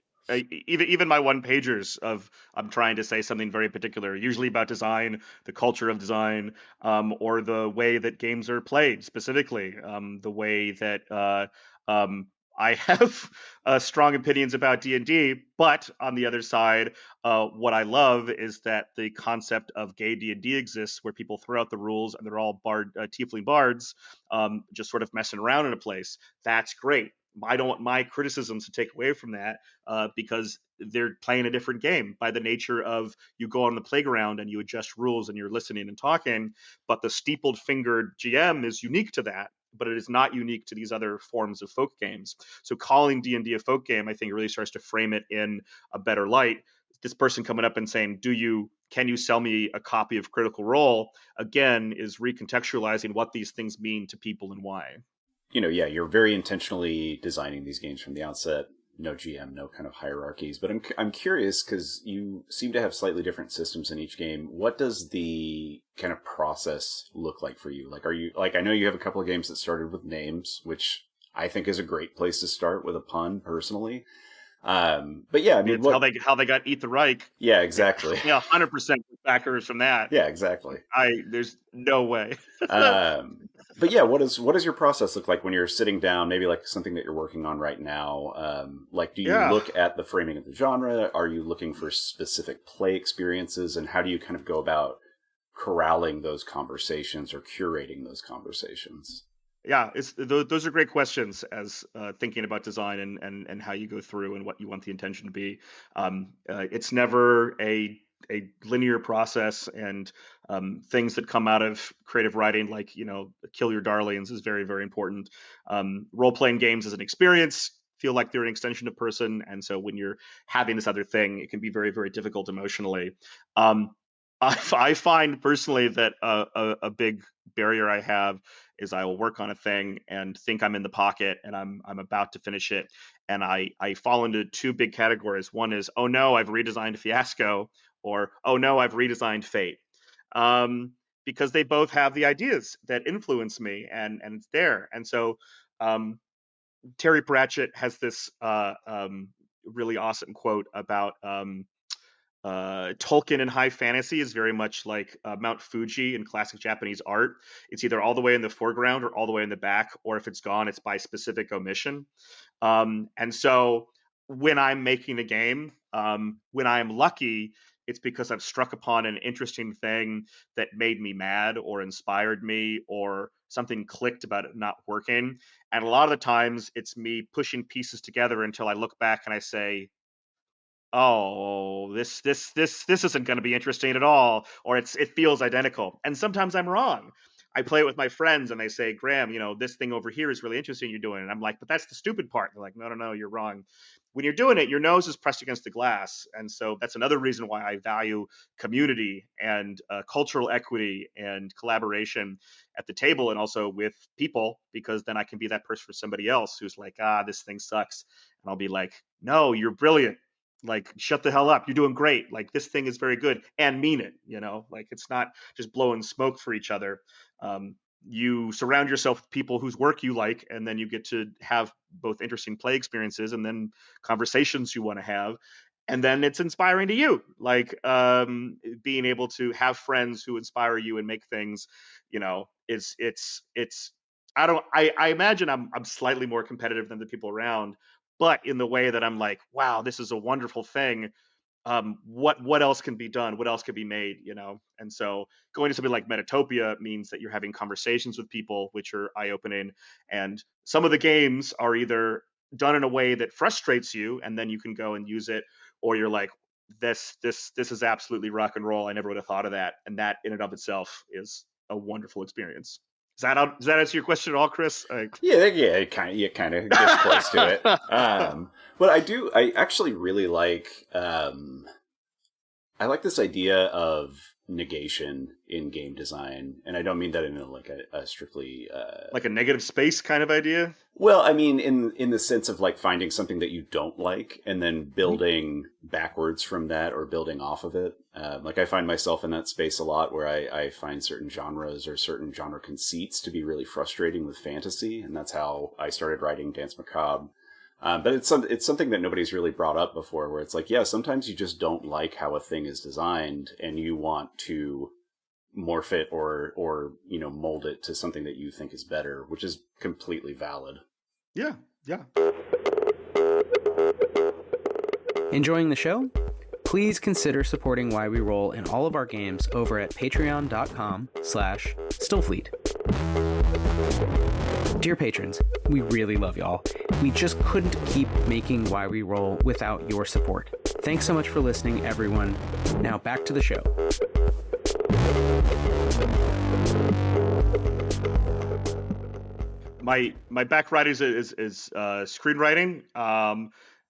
even my one pagers of I'm trying to say something very particular, usually about design, the culture of design, or the way that games are played specifically, the way that I have strong opinions about D&D, but on the other side, what I love is that the concept of gay D&D exists, where people throw out the rules and they're all tiefling bards, just sort of messing around in a place. That's great. I don't want my criticisms to take away from that, because they're playing a different game by the nature of you go on the playground and you adjust rules and you're listening and talking. But the steepled fingered GM is unique to that, but it is not unique to these other forms of folk games. So calling D&D a folk game, I think, really starts to frame it in a better light. This person coming up and saying, can you sell me a copy of Critical Role, again, is recontextualizing what these things mean to people and why. Yeah, you're very intentionally designing these games from the outset. No GM, no kind of hierarchies. But I'm curious because you seem to have slightly different systems in each game. What does the kind of process look like for you? Like, are you like, I know you have a couple of games that started with names, which I think is a great place to start with a pun personally. But yeah, I I mean, mean, it's how they got Eat the Reich. yeah, exactly. Yeah, 100% backers from that. Yeah, exactly. There's no way. Um, but yeah, what does your process look like when you're sitting down? Maybe like something that you're working on right now. Like, do you Yeah. look at the framing of the genre? Are you looking for specific play experiences, and how do you kind of go about corralling those conversations or curating those conversations? Yeah, those are great questions as thinking about design and how you go through and what you want the intention to be. It's never a a linear process, and things that come out of creative writing, like, kill your darlings, is very, very important. Role playing games as an experience feel like they're an extension of person, and so when you're having this other thing, it can be very, very difficult emotionally. Um, I find personally that a big barrier I have is I will work on a thing and think I'm in the pocket and I'm about to finish it, and I fall into two big categories. One is, oh no, I've redesigned Fiasco, or oh no, I've redesigned Fate, um, because they both have the ideas that influence me, and it's there. And so um, Terry Pratchett has this really awesome quote about Tolkien in high fantasy is very much like Mount Fuji in classic Japanese art. It's either all the way in the foreground or all the way in the back, or if it's gone, it's by specific omission. And so when I'm making a game, when I'm lucky, it's because I've struck upon an interesting thing that made me mad or inspired me, or something clicked about it not working. And a lot of the times it's me pushing pieces together until I look back and I say, oh, this isn't going to be interesting at all, or it feels identical. And sometimes I'm wrong. I play it with my friends and they say, Graham, this thing over here is really interesting you're doing. And I'm like, but that's the stupid part. They're like, no, no, no, you're wrong. When you're doing it, your nose is pressed against the glass. And so that's another reason why I value community and cultural equity and collaboration at the table, and also with people, because then I can be that person for somebody else who's like, this thing sucks. And I'll be like, no, you're brilliant. Like, shut the hell up, you're doing great, like this thing is very good, and mean it, like it's not just blowing smoke for each other. You surround yourself with people whose work you like, and then you get to have both interesting play experiences and then conversations you want to have, and then it's inspiring to you, like being able to have friends who inspire you and make things, it's I imagine I'm slightly more competitive than the people around, but in the way that I'm like, wow, this is a wonderful thing. What else can be done? What else could be made? And so going to something like Metatopia means that you're having conversations with people, which are eye opening. And some of the games are either done in a way that frustrates you, and then you can go and use it, or you're like, this is absolutely rock and roll. I never would have thought of that, and that in and of itself is a wonderful experience. Does that answer your question at all, Chris? Yeah, it kind of gets close to it. But I actually really like, I like this idea of negation in game design, and I don't mean that in a strictly like a negative space kind of idea. Well, I mean, in the sense of like finding something that you don't like and then building backwards from that, or building off of it. Like I find myself in that space a lot, where I find certain genres or certain genre conceits to be really frustrating with fantasy, and that's how I started writing Dance Macabre. But it's something that nobody's really brought up before, where it's like, yeah, sometimes you just don't like how a thing is designed, and you want to morph it or mold it to something that you think is better, which is completely valid. Yeah. Enjoying the show? Please consider supporting Why We Roll in all of our games over at patreon.com/Stillfleet. Dear patrons, we really love y'all. We just couldn't keep making Why We Roll without your support. Thanks so much for listening, everyone. Now back to the show. My background is screenwriting.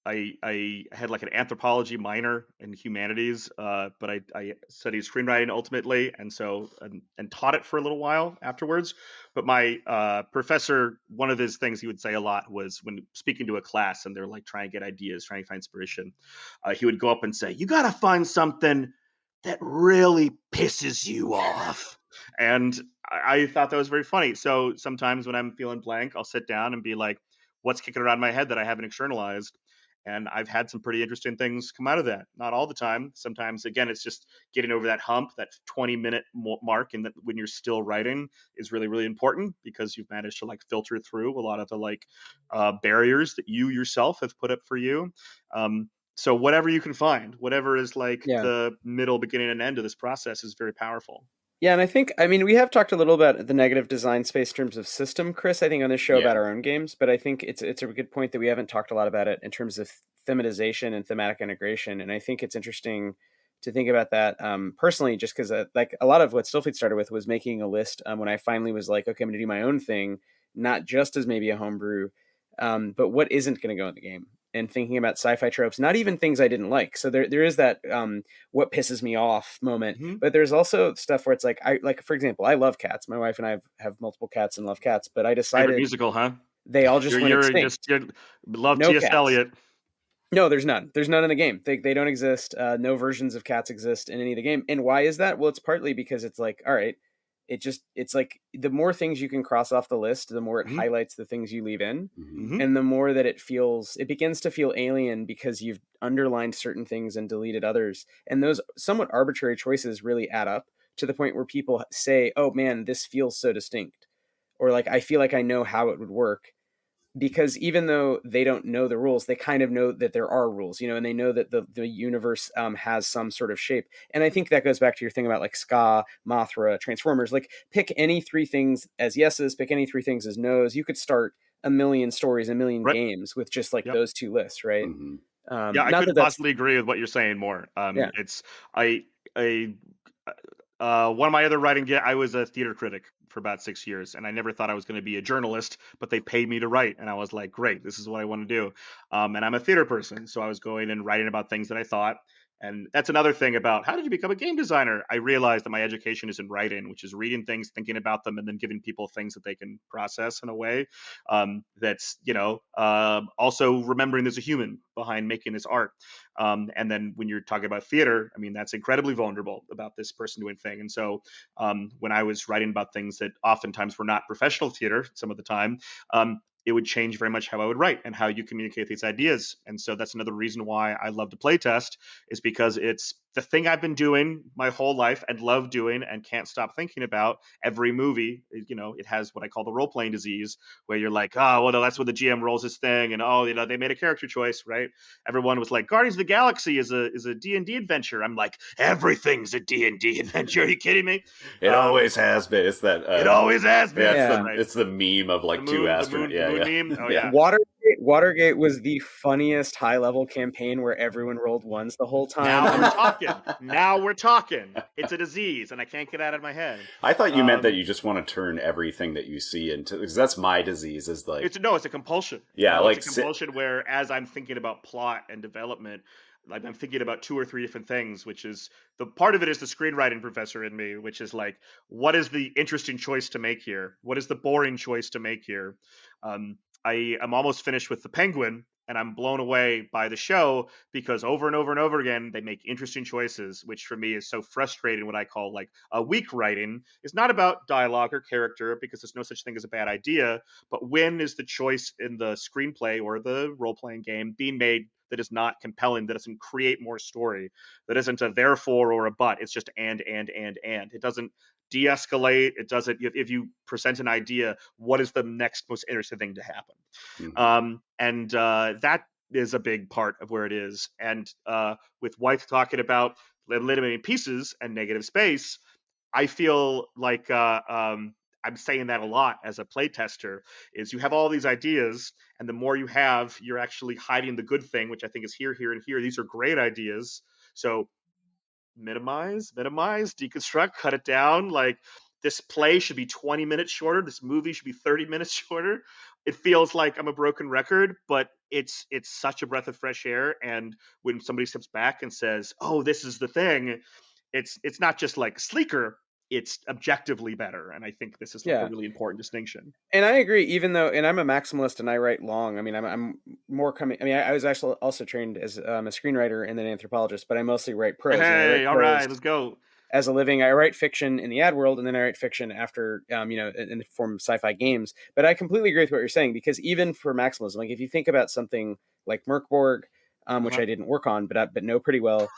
I had like an anthropology minor in humanities, but I studied screenwriting ultimately, and so and taught it for a little while afterwards. But my professor, one of his things he would say a lot was, when speaking to a class and they're like trying to get ideas, trying to find inspiration, he would go up and say, "You got to find something that really pisses you off." And I thought that was very funny. So sometimes when I'm feeling blank, I'll sit down and be like, what's kicking around my head that I haven't externalized? And I've had some pretty interesting things come out of that. Not all the time. Sometimes, again, it's just getting over that hump, that 20-minute mark, and that when you're still writing is really, really important, because you've managed to like filter through a lot of the like barriers that you yourself have put up for you. So whatever you can find, whatever is like the middle, beginning, and end of this process is very powerful. Yeah, and I mean, we have talked a little about the negative design space in terms of system, Chris, I think on this show about our own games, but I think it's a good point that we haven't talked a lot about it in terms of thematization and thematic integration. And I think it's interesting to think about that personally, just because like a lot of what Stillfleet started with was making a list when I finally was like, okay, I'm going to do my own thing, not just as maybe a homebrew, but what isn't going to go in the game. And thinking about sci-fi tropes, not even things I didn't like. So there is that what pisses me off moment, Mhm. but there's also stuff where it's like, for example, I love cats. My wife and I have multiple cats and love cats, but I Favorite decided musical, huh? they all just went extinct. You love No T.S. cats. Eliot. No, there's none. There's none in the game. They don't exist. No versions of cats exist in any of the game. And why is that? Well, it's partly because it's like, all right, it's like the more things you can cross off the list, the more it Mhm. highlights the things you leave in. Mhm. Mhm. And the more that it begins to feel alien because you've underlined certain things and deleted others. And those somewhat arbitrary choices really add up to the point where people say, oh man, this feels so distinct. Or like, I feel like I know how it would work, because even though they don't know the rules, they kind of know that there are rules, and they know that the universe has some sort of shape. And I think that goes back to your thing about like Ska, Mothra, Transformers. Like, pick any three things as yeses, pick any three things as nos. You could start a million stories, a million Right. games with just like Yep. those two lists, right? Mhm. Yeah, I Not that couldn't that's possibly agree with what you're saying more. yeah. It's I one of my other writing I was a theater critic for about 6 years, and I never thought I was going to be a journalist, but they paid me to write, and I was like, great, this is what I want to do. And I'm a theater person, so I was going and writing about things that I thought. And that's another thing about how did you become a game designer? I realized that my education is in writing, which is reading things, thinking about them, and then giving people things that they can process in a way that's, also remembering there's a human behind making this art. And then when you're talking about theater, I mean, that's incredibly vulnerable about this person doing thing. And so when I was writing about things that oftentimes were not professional theater some of the time, it would change very much how I would write and how you communicate these ideas. And so that's another reason why I love to play test, is because it's the thing I've been doing my whole life and love doing and can't stop thinking about. Every movie, it has what I call the role playing disease, where you're like, oh, well, no, that's where the GM rolls his thing. And, oh, they made a character choice, right? Everyone was like, Guardians of the Galaxy is a D&D adventure. I'm like, everything's a D&D adventure. Are you kidding me? It always has been. It's that. It always has Yeah, been. it's Yeah. the Right. it's the meme of like two The astronauts. moon meme. Oh, yeah. Watergate was the funniest high level campaign where everyone rolled ones the whole time. Now we're talking. Now we're talking. It's a disease, and I can't get out of my head. I thought you meant that you just want to turn everything that you see into, because that's my disease. Is like, It's a compulsion. yeah, like It's a compulsion where, as I'm thinking about plot and development, like I'm thinking about two or three different things, which is the part of it is the screenwriting professor in me, which is like, what is the interesting choice to make here? What is the boring choice to make here? Um, I am almost finished with the Penguin, and I'm blown away by the show because over and over and over again they make interesting choices, which for me is so frustrating. What I call like a weak writing is not about dialogue or character, because there's no such thing as a bad idea, but when is the choice in the screenplay or the role playing game being made that is not compelling, that doesn't create more story, that isn't a therefore or a but. It's just and. It doesn't de-escalate. It doesn't. If you present an idea, what is the next most interesting thing to happen? And that is a big part of where it is. And with White talking about eliminating pieces and negative space, I feel like I'm saying that a lot as a playtester, is you have all these ideas, and the more you have, you're actually hiding the good thing, which I think is here, here, and here. These are great ideas. So minimize, deconstruct, cut it down. Like, this play should be 20 minutes shorter. This movie should be 30 minutes shorter. It feels like I'm a broken record, but it's such a breath of fresh air. And when somebody steps back and says, "Oh, this is the thing," it's not just like sleeker, it's objectively better. And I think this is like a Yeah. really important distinction. And I agree, even though, and I'm a maximalist and I write long. I mean, I'm more coming. I mean, I was actually also trained as a screenwriter and then anthropologist, but I mostly write prose. And I Hey, write all prose right, let's go. as a living. I write fiction in the ad world, and then I write fiction after, in the form of sci-fi games. But I completely agree with what you're saying, because even for maximalism, like if you think about something like Merkborg, which I didn't work on, but know pretty well.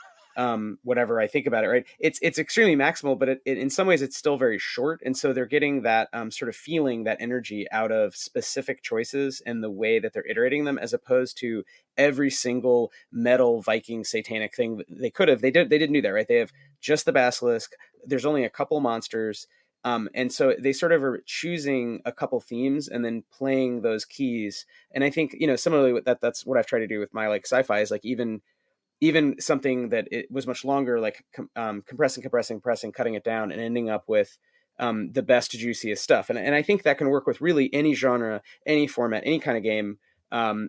Whatever I think about it, right? It's extremely maximal, but it in some ways it's still very short, and so they're getting that sort of feeling, that energy out of specific choices and the way that they're iterating them, as opposed to every single metal Viking satanic thing they could have. They didn't do that, right? They have just the basilisk. There's only a couple monsters. And so they sort of are choosing a couple themes and then playing those keys. And I think, similarly with that's what I've tried to do with my like sci-fi, is like, even even something that it was much longer, like compressing, cutting it down, and ending up with the best, juiciest stuff. And I think that can work with really any genre, any format, any kind of game.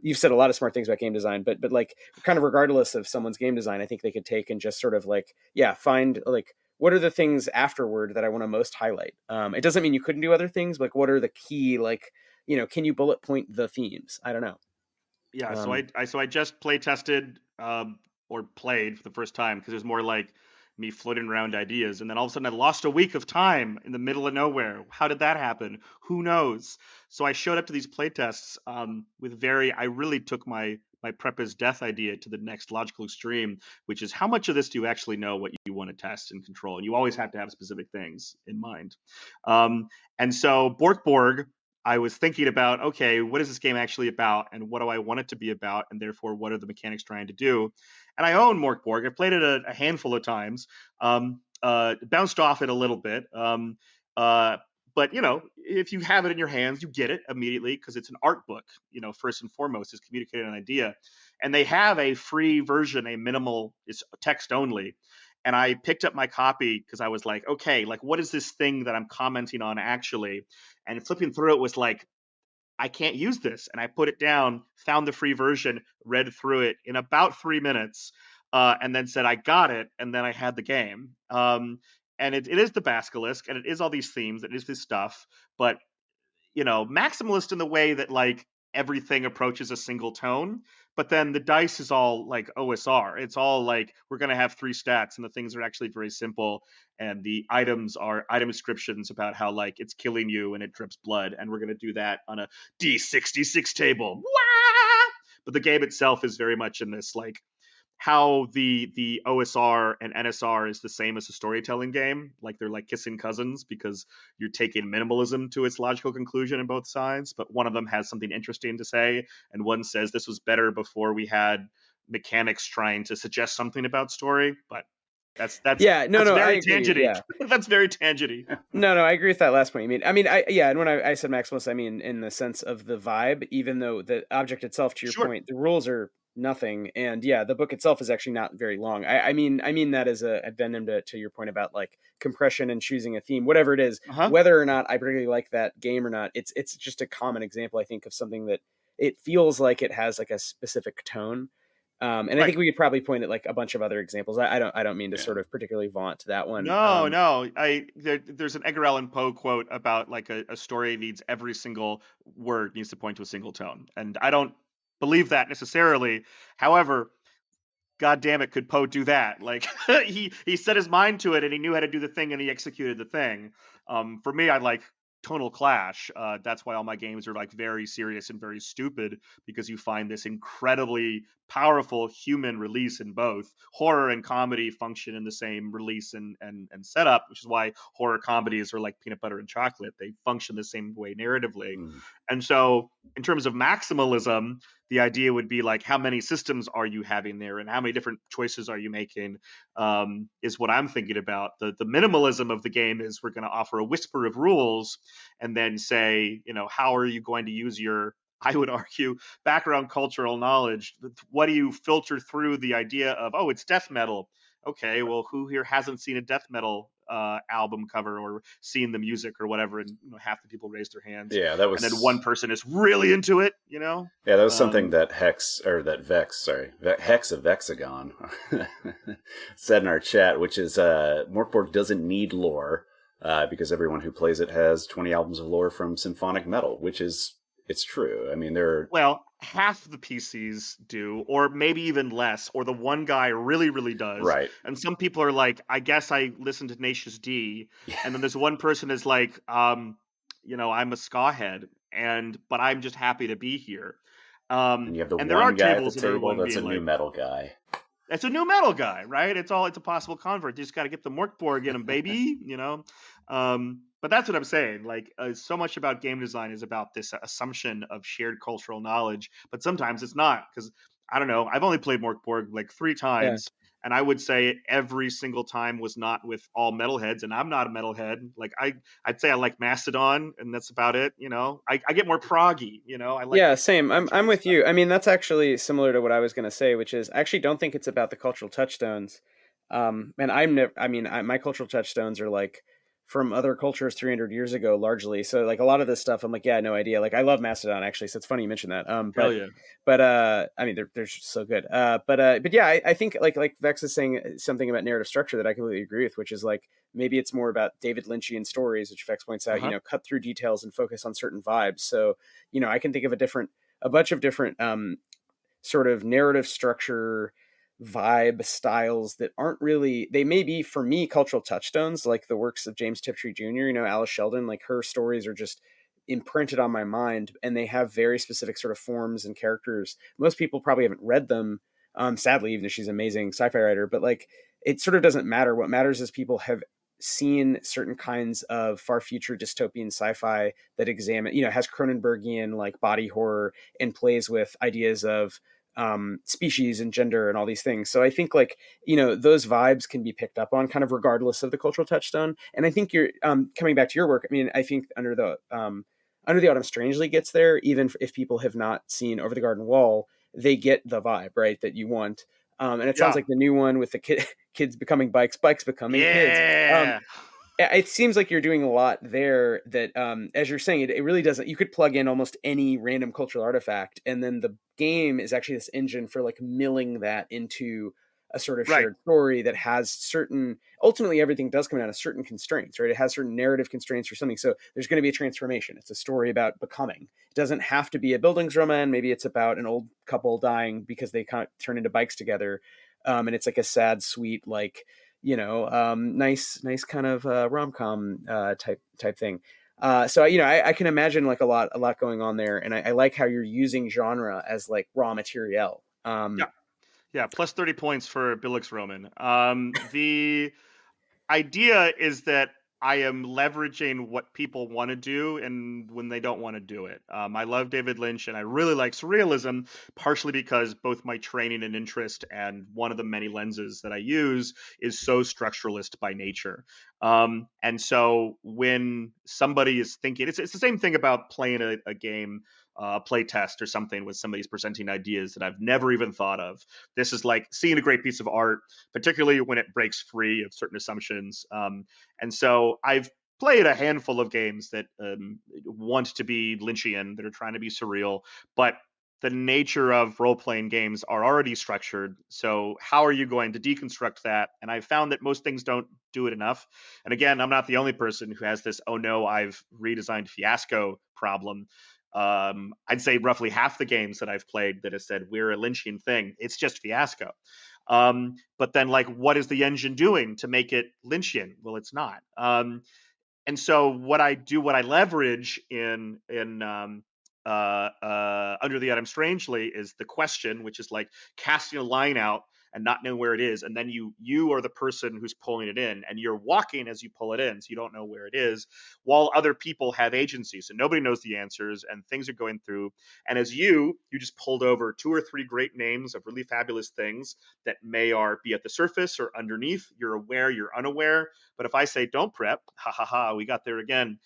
You've said a lot of smart things about game design, but like kind of regardless of someone's game design, I think they could take and just sort of like, yeah, find like what are the things afterward that I want to most highlight. It doesn't mean you couldn't do other things, but like what are the key, like, can you bullet point the themes? I don't know. Yeah, so Um, I just play tested or played for the first time because it was more like me floating around ideas, and then all of a sudden I lost a week of time in the middle of nowhere. How did that happen? Who knows? So I showed up to these play tests with I really took my prep is death idea to the next logical extreme, which is how much of this do you actually know what you want to test and control, and you always have to have specific things in mind. Um, and so Borg I was thinking about, okay, what is this game actually about, and what do I want it to be about, and therefore, what are the mechanics trying to do? And I own Mork Borg. I've played it a handful of times, bounced off it a little bit. Uh, but if you have it in your hands, you get it immediately because it's an art book. First and foremost, is communicating an idea, and they have a free version, a minimal, it's text only. And I picked up my copy because I was like, okay, like what is this thing that I'm commenting on actually? And flipping through it was like, I can't use this. And I put it down, found the free version, read through it in about 3 minutes, and then said, I got it. And then I had the game. And it is the basilisk, and it is all these themes, it is this stuff. But maximalist in the way that like everything approaches a single tone, but then the dice is all like OSR. It's all like we're going to have 3 stats, and the things are actually very simple. And the items are item descriptions about how like it's killing you and it drips blood, and we're going to do that on a D66 table. Wah! But the game itself is very much in this like how the OSR and NSR is the same as a storytelling game. Like they're like kissing cousins because you're taking minimalism to its logical conclusion in both sides. But one of them has something interesting to say, and one says this was better before we had mechanics trying to suggest something about story. But that's yeah, no, I very agree. tangenty. Yeah. That's very tangenty. No, I agree with that last point. And when I said maximalist, I mean in the sense of the vibe, even though the object itself, to your Sure. point, the rules are nothing. And yeah, the book itself is actually not very long. I mean that as a addendum to your point about like compression and choosing a theme, whatever it is, Uh-huh. whether or not I particularly like that game or not, it's just a common example, I think, of something that it feels like it has like a specific tone. And I Right. think we could probably point at like a bunch of other examples. I don't mean to sort of particularly vaunt that one. No. There's an Edgar Allan Poe quote about like a story needs every single word needs to point to a single tone, and I don't believe that necessarily. However, God damn it, could Poe do that? Like he set his mind to it, and he knew how to do the thing, and he executed the thing. For me, I like tonal clash. That's why all my games are like very serious and very stupid, because you find this incredibly powerful human release in both. Horror and comedy function in the same release and setup, which is why horror comedies are like peanut butter and chocolate. They function the same way narratively. Mm. And so in terms of maximalism, the idea would be like how many systems are you having there and how many different choices are you making, is what I'm thinking about. The minimalism of the game is we're going to offer a whisper of rules and then say, how are you going to use your, I would argue, background cultural knowledge? What do you filter through the idea of, oh, it's death metal? Okay, well, who here hasn't seen a death metal album cover or seen the music or whatever? And half the people raised their hands, Yeah, that and then was one person is really into it. yeah, that was something Um, that Hex of Hexagon said in our chat, which is Morkborg doesn't need lore because everyone who plays it has 20 albums of lore from symphonic metal, which is it's true. I mean, Well, half the PCs do, or maybe even less, or the one guy really, really does. right. And some people are like, I guess I listen to Tenacious D. And then there's one person is like, I'm a ska head, but I'm just happy to be here. And you have the And there are one guy at the tables of table everyone that's a being new like, metal guy. it's a new metal guy, right? It's a possible convert. You just got to get the Morkborg in him, baby. But that's what I'm saying. Like, so much about game design is about this assumption of shared cultural knowledge, but sometimes it's not because I don't know. I've only played Morkborg like 3 Yeah. times, And I would say every single time was not with all metalheads, and I'm not a metalhead. Like I'd say I like Mastodon, and that's about it. I get more proggy. I like Yeah, the same. I'm electrical with stuff. you. I mean, that's actually similar to what I was going to say, which is I actually don't think it's about the cultural touchstones. And I'm never. I mean, my cultural touchstones are like from other cultures 300 years ago, largely. So like a lot of this stuff, I'm like, yeah, no idea. Like I love Mastodon actually, so it's funny you mentioned that. Hell yeah. But I mean, they're just so good. But yeah, I think like Vex is saying something about narrative structure that I completely agree with, which is like maybe it's more about David Lynchian stories, which Vex points out. Uh-huh. Cut through details and focus on certain vibes. So I can think of a bunch of different sort of narrative structure vibe styles that aren't really, they may be for me cultural touchstones, like the works of James Tiptree Jr. Alice Sheldon, like her stories are just imprinted on my mind, and they have very specific sort of forms and characters. Most people probably haven't read them, sadly, even if she's an amazing sci-fi writer, but like it sort of doesn't matter. What matters is people have seen certain kinds of far future dystopian sci-fi that examine, has Cronenbergian like body horror and plays with ideas of species and gender and all these things. So I think like, those vibes can be picked up on kind of regardless of the cultural touchstone. And I think you're coming back to your work. I mean, I think Under the Autumn Strangely gets there, even if people have not seen Over the Garden Wall, they get the vibe, right, that you want. And it sounds Yeah. like the new one with the kids becoming bikes, bikes becoming kids. Yeah. It seems like you're doing a lot there that, as you're saying, it really doesn't, you could plug in almost any random cultural artifact, and then the game is actually this engine for like milling that into a sort of Right. shared story that has certain, ultimately everything does come down to certain constraints, right? It has certain narrative constraints or something. So there's going to be a transformation. It's a story about becoming. It doesn't have to be a Bildungsroman. Maybe it's about an old couple dying because they kind of turn into bikes together. And it's like a sad, sweet, like, nice kind of rom com type thing. So I can imagine like a lot going on there, and I like how you're using genre as like raw material. Yeah. Yeah. Plus 30 points for Billix Roman. The idea is that I am leveraging what people want to do and when they don't want to do it. I love David Lynch and I really like surrealism, partially because both my training and interest and one of the many lenses that I use is so structuralist by nature. And so when somebody is thinking, it's the same thing about playing a game. Play test or something with somebody's presenting ideas that I've never even thought of. This is like seeing a great piece of art, particularly when it breaks free of certain assumptions. And so I've played a handful of games that want to be Lynchian, that are trying to be surreal, but the nature of role playing games are already structured. So, how are you going to deconstruct that? And I found that most things don't do it enough. And again, I'm not the only person who has this, oh no, I've redesigned Fiasco problem. I'd say roughly half the games that I've played that have said we're a Lynchian thing, it's just Fiasco. But then, like, what is the engine doing to make it Lynchian? Well, it's not. And so, what I leverage in Under the Autumn Strangely is the question, which is like casting a line out and not knowing where it is, and then you are the person who's pulling it in, and you're walking as you pull it in, so you don't know where it is, while other people have agency, so nobody knows the answers, and things are going through. And as you just pulled over 2 or 3 great names of really fabulous things that be at the surface or underneath. You're aware, you're unaware. But if I say don't prep, ha ha ha, we got there again,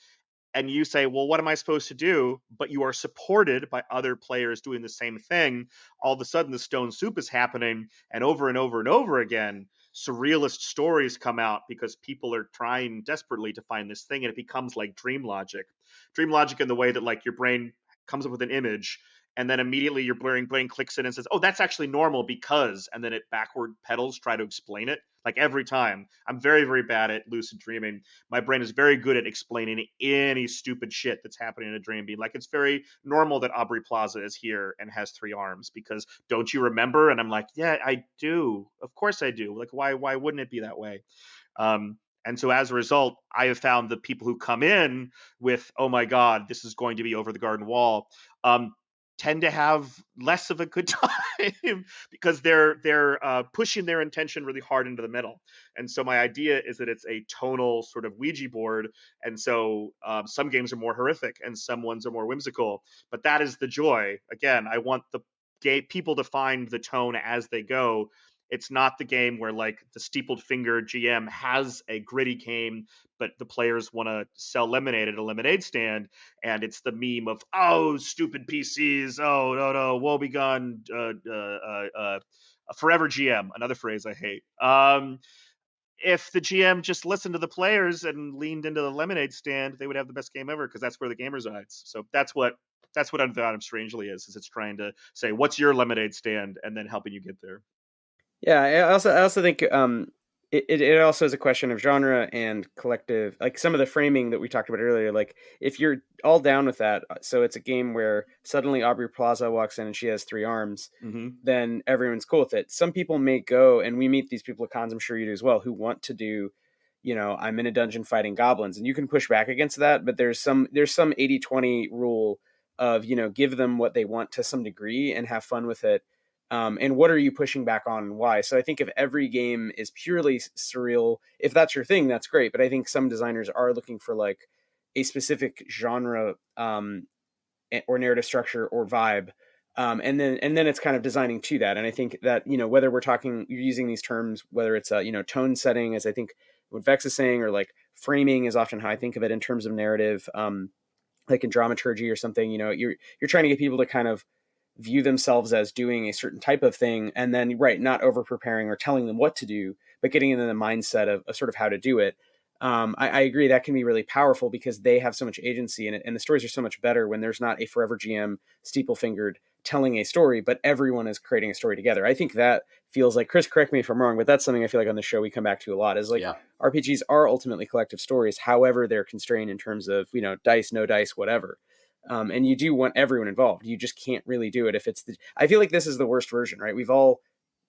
and you say, well, what am I supposed to do? But you are supported by other players doing the same thing. All of a sudden, the stone soup is happening, and over and over again, surrealist stories come out because people are trying desperately to find this thing, and it becomes like dream logic. Dream logic in the way that like your brain comes up with an image, and then immediately your brain clicks in and says, oh, that's actually normal because, and then it backward pedals, try to explain it. Like every time. I'm very, very bad at lucid dreaming. My brain is very good at explaining any stupid shit that's happening in a dream, being like, it's very normal that Aubrey Plaza is here and has 3 arms because don't you remember? And I'm like, yeah, I do. Of course I do. Like, why wouldn't it be that way? And so as a result, I have found the people who come in with, oh my God, this is going to be Over the Garden Wall, tend to have less of a good time because they're pushing their intention really hard into the middle. And so my idea is that it's a tonal sort of Ouija board. And so some games are more horrific and some ones are more whimsical. But that is the joy. Again, I want the gay people to find the tone as they go. It's not the game where like the steepled finger GM has a gritty game, but the players want to sell lemonade at a lemonade stand, and it's the meme of, oh, stupid PCs, oh no, woe begone, a forever GM, another phrase I hate. If the GM just listened to the players and leaned into the lemonade stand, they would have the best game ever, because that's where the game resides. So that's what Undead Autumn strangely is it's trying to say, what's your lemonade stand, and then helping you get there. Yeah, I also think it also is a question of genre and collective, like some of the framing that we talked about earlier. Like if you're all down with that, so it's a game where suddenly Aubrey Plaza walks in and she has 3 arms, then everyone's cool with it. Some people may go, and we meet these people at cons, I'm sure you do as well, who want to do, I'm in a dungeon fighting goblins, and you can push back against that, but there's some 80-20 rule of, give them what they want to some degree and have fun with it. And what are you pushing back on and why? So I think if every game is purely surreal, if that's your thing, that's great. But I think some designers are looking for like a specific genre or narrative structure or vibe. And then it's kind of designing to that. And I think that, whether you're using these terms, whether it's tone setting, as I think what Vex is saying, or like framing is often how I think of it in terms of narrative, like in dramaturgy or something, you're trying to get people to kind of view themselves as doing a certain type of thing, and then not over preparing or telling them what to do, but getting into the mindset of sort of how to do it. I agree that can be really powerful because they have so much agency in it, and the stories are so much better when there's not a forever GM steeple fingered telling a story, but everyone is creating a story together. I think that feels like, Chris, correct me if I'm wrong, but that's something I feel like on the show we come back to a lot, is like, RPGs are ultimately collective stories, however they're constrained in terms of, dice, no dice, whatever. And you do want everyone involved. You just can't really do it if it's I feel like this is the worst version, right? We've all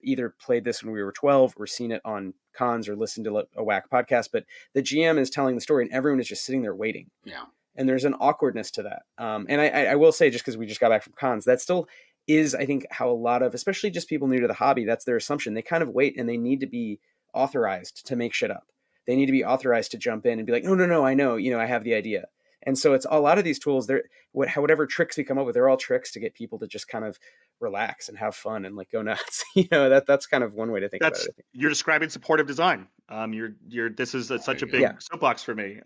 either played this when we were 12 or seen it on cons or listened to a whack podcast, but the GM is telling the story and everyone is just sitting there waiting. Yeah. And there's an awkwardness to that. And I will say, just because we just got back from cons, that still is, I think, how a lot of, especially just people new to the hobby, that's their assumption. They kind of wait, and they need to be authorized to make shit up. They need to be authorized to jump in and be like, no, I know, I have the idea. And so it's a lot of these tools, whatever tricks we come up with, they're all tricks to get people to just kind of relax and have fun and like go nuts. That's kind of one way to think about it, I think. You're describing supportive design. This is such a big soapbox for me.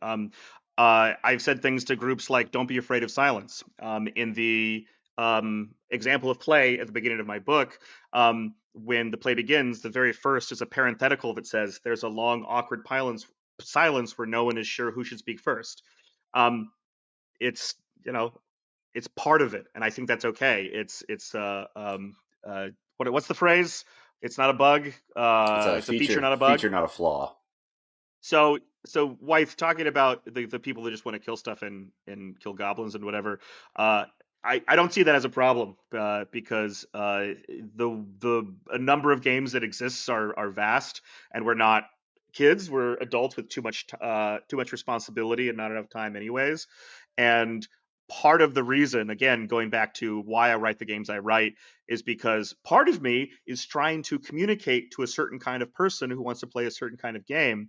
I've said things to groups like, don't be afraid of silence. In the example of play at the beginning of my book, when the play begins, the very first is a parenthetical that says there's a long, awkward silence where no one is sure who should speak first. It's it's part of it, and I think that's okay. What's the phrase? It's not a bug. It's a feature, not a bug. Feature, not a flaw. So Wythe, talking about the people that just want to kill stuff and kill goblins and whatever, I don't see that as a problem, because a number of games that exists are vast, and we're not kids. We're adults with too much responsibility and not enough time anyways. And part of the reason, again, going back to why I write the games I write, is because part of me is trying to communicate to a certain kind of person who wants to play a certain kind of game.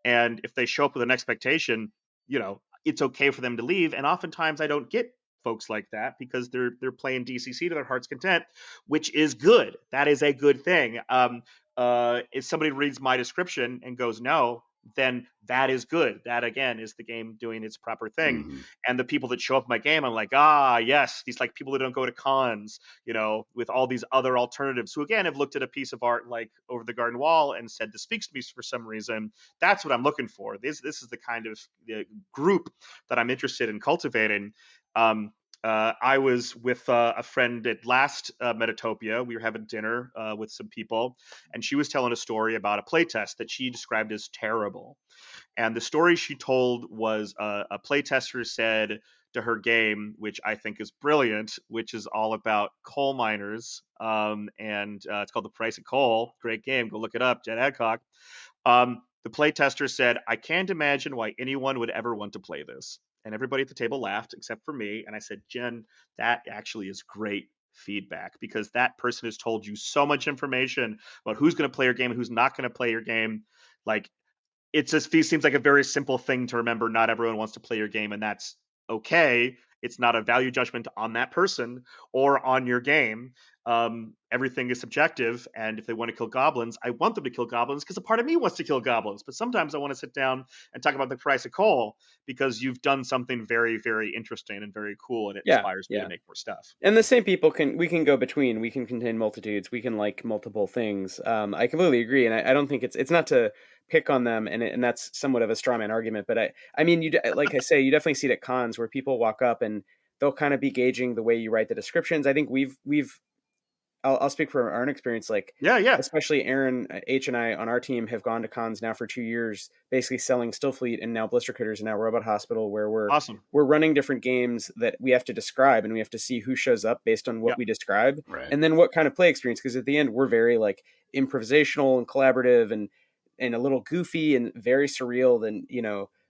And if they show up with an expectation, it's okay for them to leave. And oftentimes I don't get folks like that because they're playing DCC to their heart's content, which is good. That is a good thing. If somebody reads my description and goes, no, then that is good. That, again, is the game doing its proper thing. Mm-hmm. And the people that show up in my game, I'm like, yes, these like people that don't go to cons, with all these other alternatives, who again have looked at a piece of art like Over the Garden Wall and said, this speaks to me for some reason. That's what I'm looking for. This is the kind of group that I'm interested in cultivating. I was with a friend at last Metatopia. We were having dinner with some people, and she was telling a story about a playtest that she described as terrible. And the story she told was a playtester said to her game, which I think is brilliant, which is all about coal miners, and it's called The Price of Coal. Great game. Go look it up, Jed Adcock. The playtester said, I can't imagine why anyone would ever want to play this. And everybody at the table laughed except for me. And I said, Jen, that actually is great feedback, because that person has told you so much information about who's going to play your game and who's not going to play your game. Like, it just seems like a very simple thing to remember. Not everyone wants to play your game, and that's okay. It's not a value judgment on that person or on your game. everything is subjective. And if they want to kill goblins, I want them to kill goblins because a part of me wants to kill goblins. But sometimes I want to sit down and talk about the price of coal because you've done something very, very interesting and very cool, and it Yeah, inspires me to yeah. make more stuff. And the same people we can go between. We can contain multitudes. We can like multiple things. I completely agree, and I don't think it's not to pick on them, and that's somewhat of a straw man argument. But I mean, like I say, you definitely see it at cons where people walk up and they'll kind of be gauging the way you write the descriptions. I think we've I'll speak from our own experience. Like, Yeah, yeah. especially Aaron H and I on our team have gone to cons now for 2 years, basically selling Stillfleet and now Blister Critters and now Robot Hospital, where Awesome. we're running different games that we have to describe, and we have to see who shows up based on what Yeah. we describe, Right. and then what kind of play experience. Because at the end, we're very like improvisational and collaborative, and a little goofy and very surreal, and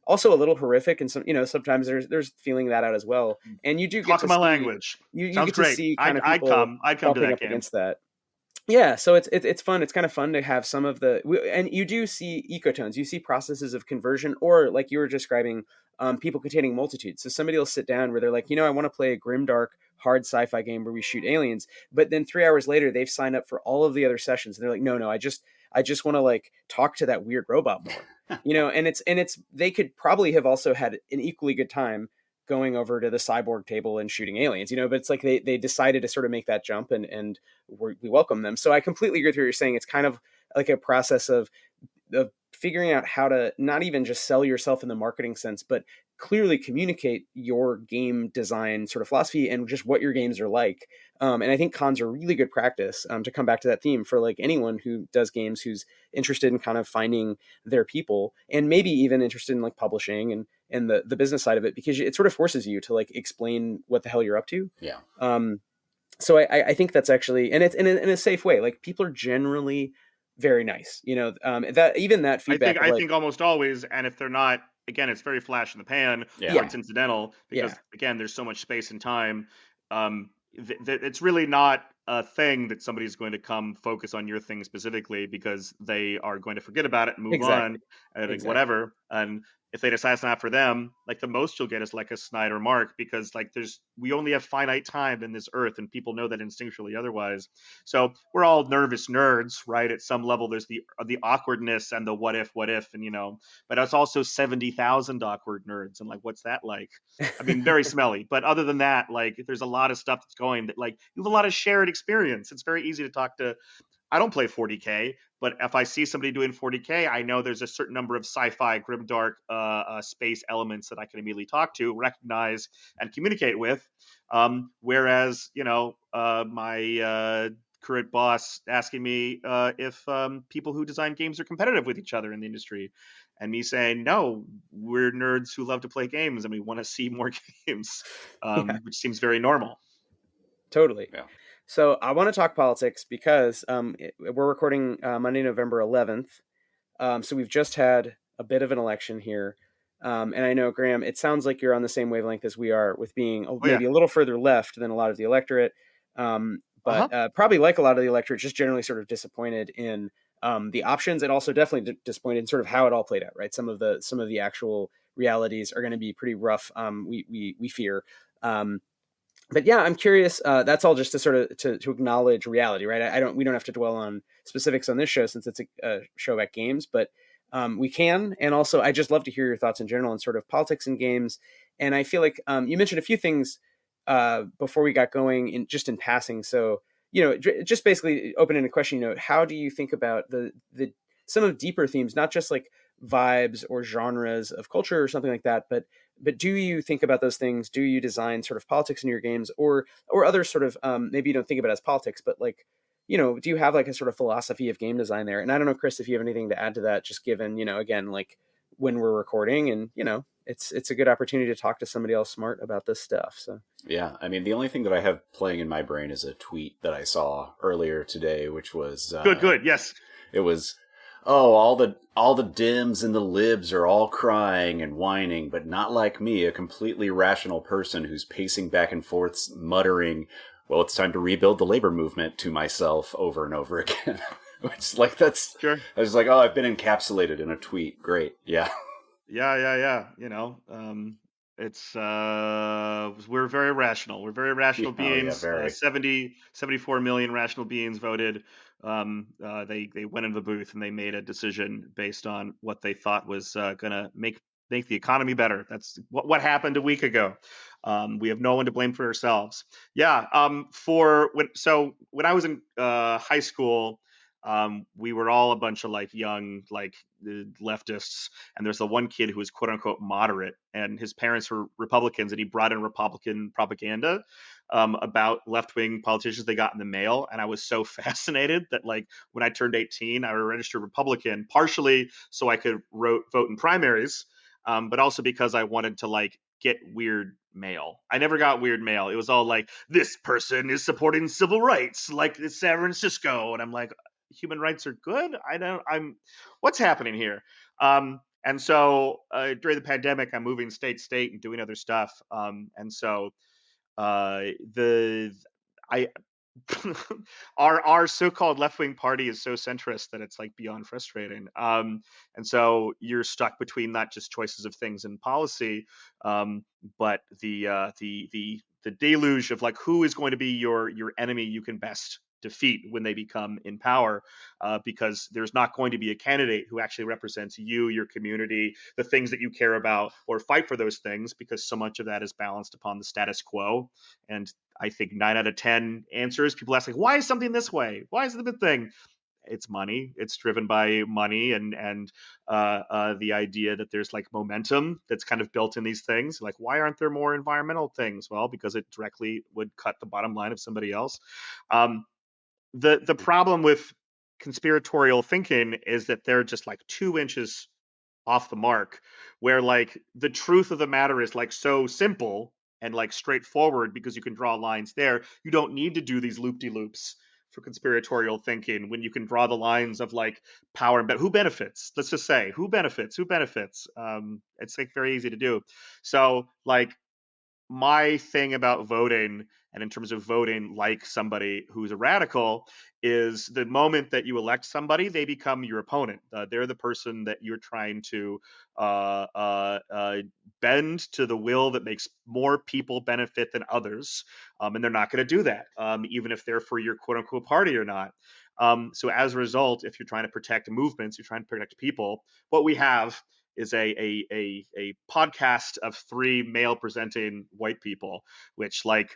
also a little horrific, and sometimes there's feeling that out as well, and you do get Talk to my see language. you Sounds get to great. see kind of I'd people come to bumping that up game. against that. Yeah, so it's fun. It's kind of fun to have some of and you do see ecotones. You see processes of conversion, or like you were describing, people containing multitudes. So somebody will sit down where they're like, I want to play a grimdark, hard sci-fi game where we shoot aliens. But then 3 hours later, they've signed up for all of the other sessions, and they're like, no, I just want to like talk to that weird robot more. And it's they could probably have also had an equally good time going over to the cyborg table and shooting aliens, but it's like they decided to sort of make that jump, and we welcome them. So I completely agree with what you're saying. It's kind of like a process of figuring out how to not even just sell yourself in the marketing sense, but clearly communicate your game design sort of philosophy and just what your games are like. And I think cons are really good practice, to come back to that theme, for like anyone who does games, who's interested in kind of finding their people, and maybe even interested in like publishing and the business side of it, because it sort of forces you to like explain what the hell you're up to. Yeah. So I think that's actually, and it's in a safe way. Like, people are generally very nice, that even that feedback. I think almost always, and if they're not, again, it's very flash in the pan, Yeah. or it's incidental, because Yeah. again, there's so much space and time. It's really not a thing that somebody's going to come focus on your thing specifically, because they are going to forget about it and move Exactly. on and Exactly. whatever. And if they decide it's not for them, like, the most you'll get is like a snide remark, because like we only have finite time in this earth, and people know that instinctually otherwise. So we're all nervous nerds, right? At some level, there's the awkwardness and the what if, and but it's also 70,000 awkward nerds, and like, what's that like? I mean, very smelly. But other than that, like, there's a lot of stuff that's going that, like, you have a lot of shared experience. It's very easy to talk to. I don't play 40K, but if I see somebody doing 40K, I know there's a certain number of sci-fi, grimdark, space elements that I can immediately talk to, recognize, and communicate with. Whereas, my current boss asking me if people who design games are competitive with each other in the industry, and me saying, no, we're nerds who love to play games and we want to see more games, which seems very normal. Totally. Yeah. So I want to talk politics because we're recording Monday, November 11th. So we've just had a bit of an election here. And I know, Graham, it sounds like you're on the same wavelength as we are, with being maybe a little further left than a lot of the electorate. But probably, like a lot of the electorate, just generally sort of disappointed in the options, and also definitely disappointed in sort of how it all played out, right? Some of the actual realities are going to be pretty rough, we fear. But yeah, I'm curious. That's all just to sort of to acknowledge reality, right? We don't have to dwell on specifics on this show, since it's a show about games, but we can. And also, I just love to hear your thoughts in general on sort of politics and games. And I feel like you mentioned a few things before we got going, in passing. So just basically open-ended question. How do you think about the some of deeper themes, not just like vibes or genres of culture or something like that, but do you think about those things? Do you design sort of politics in your games, or other sort of maybe you don't think about it as politics, but like, do you have like a sort of philosophy of game design there? And I don't know, Chris, if you have anything to add to that, just given, again, like, when we're recording, and it's a good opportunity to talk to somebody else smart about this stuff. So yeah, I mean, the only thing that I have playing in my brain is a tweet that I saw earlier today, which was good. Yes, it was, oh, all the Dems and the libs are all crying and whining, but not like me, a completely rational person who's pacing back and forth, muttering, well, it's time to rebuild the labor movement, to myself over and over again. Which, like, that's sure. I was like, oh, I've been encapsulated in a tweet. Great. Yeah. Yeah. It's we're very rational. We're very rational Oh yeah, beings. very. 74 million rational beings voted. They went into the booth and they made a decision based on what they thought was going to make the economy better. That's what happened a week ago. We have no one to blame for ourselves. Yeah. When I was in high school, we were all a bunch of like young leftists, and there's the one kid who was quote unquote moderate, and his parents were Republicans, and he brought in Republican propaganda about left wing politicians they got in the mail. And I was so fascinated that like when I turned 18, I was a registered Republican, partially so I could vote in primaries, but also because I wanted to like get weird mail. I never got weird mail. It was all like, this person is supporting civil rights, like it's San Francisco. And I'm like, human rights are good. What's happening here? And so during the pandemic, I'm moving state to state and doing other stuff. And so the I our so-called left-wing party is so centrist that it's like beyond frustrating. And so you're stuck between not just choices of things in policy, but the deluge of like who is going to be your enemy you can best defeat when they become in power, because there's not going to be a candidate who actually represents you, your community, the things that you care about, or fight for those things, because so much of that is balanced upon the status quo. And I think 9 out of 10 answers, people ask like, why is something this way? Why is it a good thing? It's money. It's driven by money and the idea that there's like momentum that's kind of built in these things. Like, why aren't there more environmental things? Well, because it directly would cut the bottom line of somebody else. The problem with conspiratorial thinking is that they're just like 2 inches off the mark, where like the truth of the matter is like so simple and like straightforward because you can draw lines there. You don't need to do these loop-de-loops for conspiratorial thinking when you can draw the lines of like power and who benefits. Let's just say who benefits. It's like very easy to do. So like my thing about voting, and in terms of voting like somebody who's a radical, is the moment that you elect somebody, they become your opponent. They're the person that you're trying to uh, uh, uh, bend to the will that makes more people benefit than others. And they're not going to do that, even if they're for your quote unquote party or not. So as a result, if you're trying to protect movements, you're trying to protect people, what we have is a podcast of 3 male presenting white people, which like,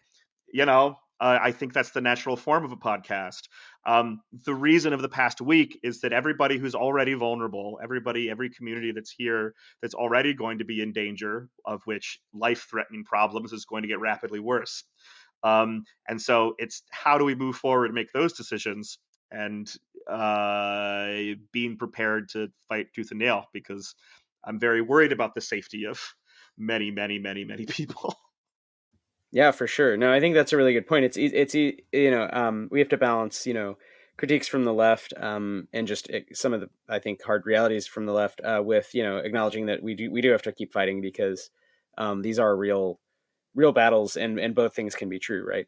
I think that's the natural form of a podcast. The reason of the past week is that everybody who's already vulnerable, every community that's here that's already going to be in danger, of which life-threatening problems is going to get rapidly worse. And so it's how do we move forward and make those decisions, and being prepared to fight tooth and nail, because I'm very worried about the safety of many, many, many, many people. Yeah, for sure. No, I think that's a really good point. We have to balance, critiques from the left, and just some of the, I think, hard realities from the left, with, acknowledging that we do have to keep fighting, because these are real battles, and both things can be true, right?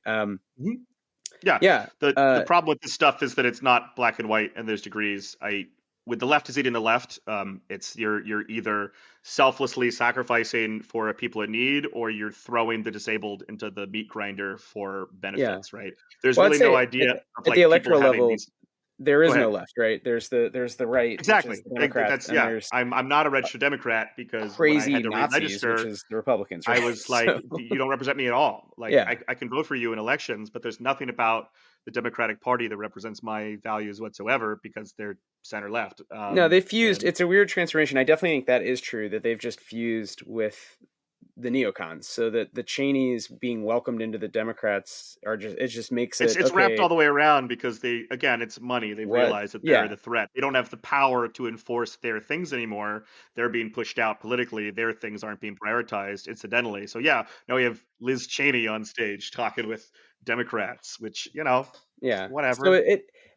Yeah. Yeah. The problem with this stuff is that it's not black and white, and there's degrees. With the left is eating the left, it's you're either selflessly sacrificing for people in need, or you're throwing the disabled into the meat grinder for Yeah. benefits, right? There's Well, I'd really no say idea of at the like people electoral having level, these. there Go is no ahead. left, right? There's the right, which is Exactly. the Democrats, That's and yeah. there's I'm not a registered Democrat, because when I crazy had to Nazis, which re-register, is the Republicans, I right? was like, So you don't represent me at all. Like, yeah. I can vote for you in elections, but there's nothing about the Democratic Party that represents my values whatsoever, because they're center left. No, they fused. And It's a weird transformation. I definitely think that is true, that they've just fused with the neocons, so that the Cheneys being welcomed into the Democrats it just makes it it's wrapped all okay. the way around, because it's money. They've What? realized that they're Yeah, the threat. They don't have the power to enforce their things anymore. They're being pushed out politically. Their things aren't being prioritized incidentally. So yeah, now we have Liz Cheney on stage talking with Democrats, which, yeah. So whatever.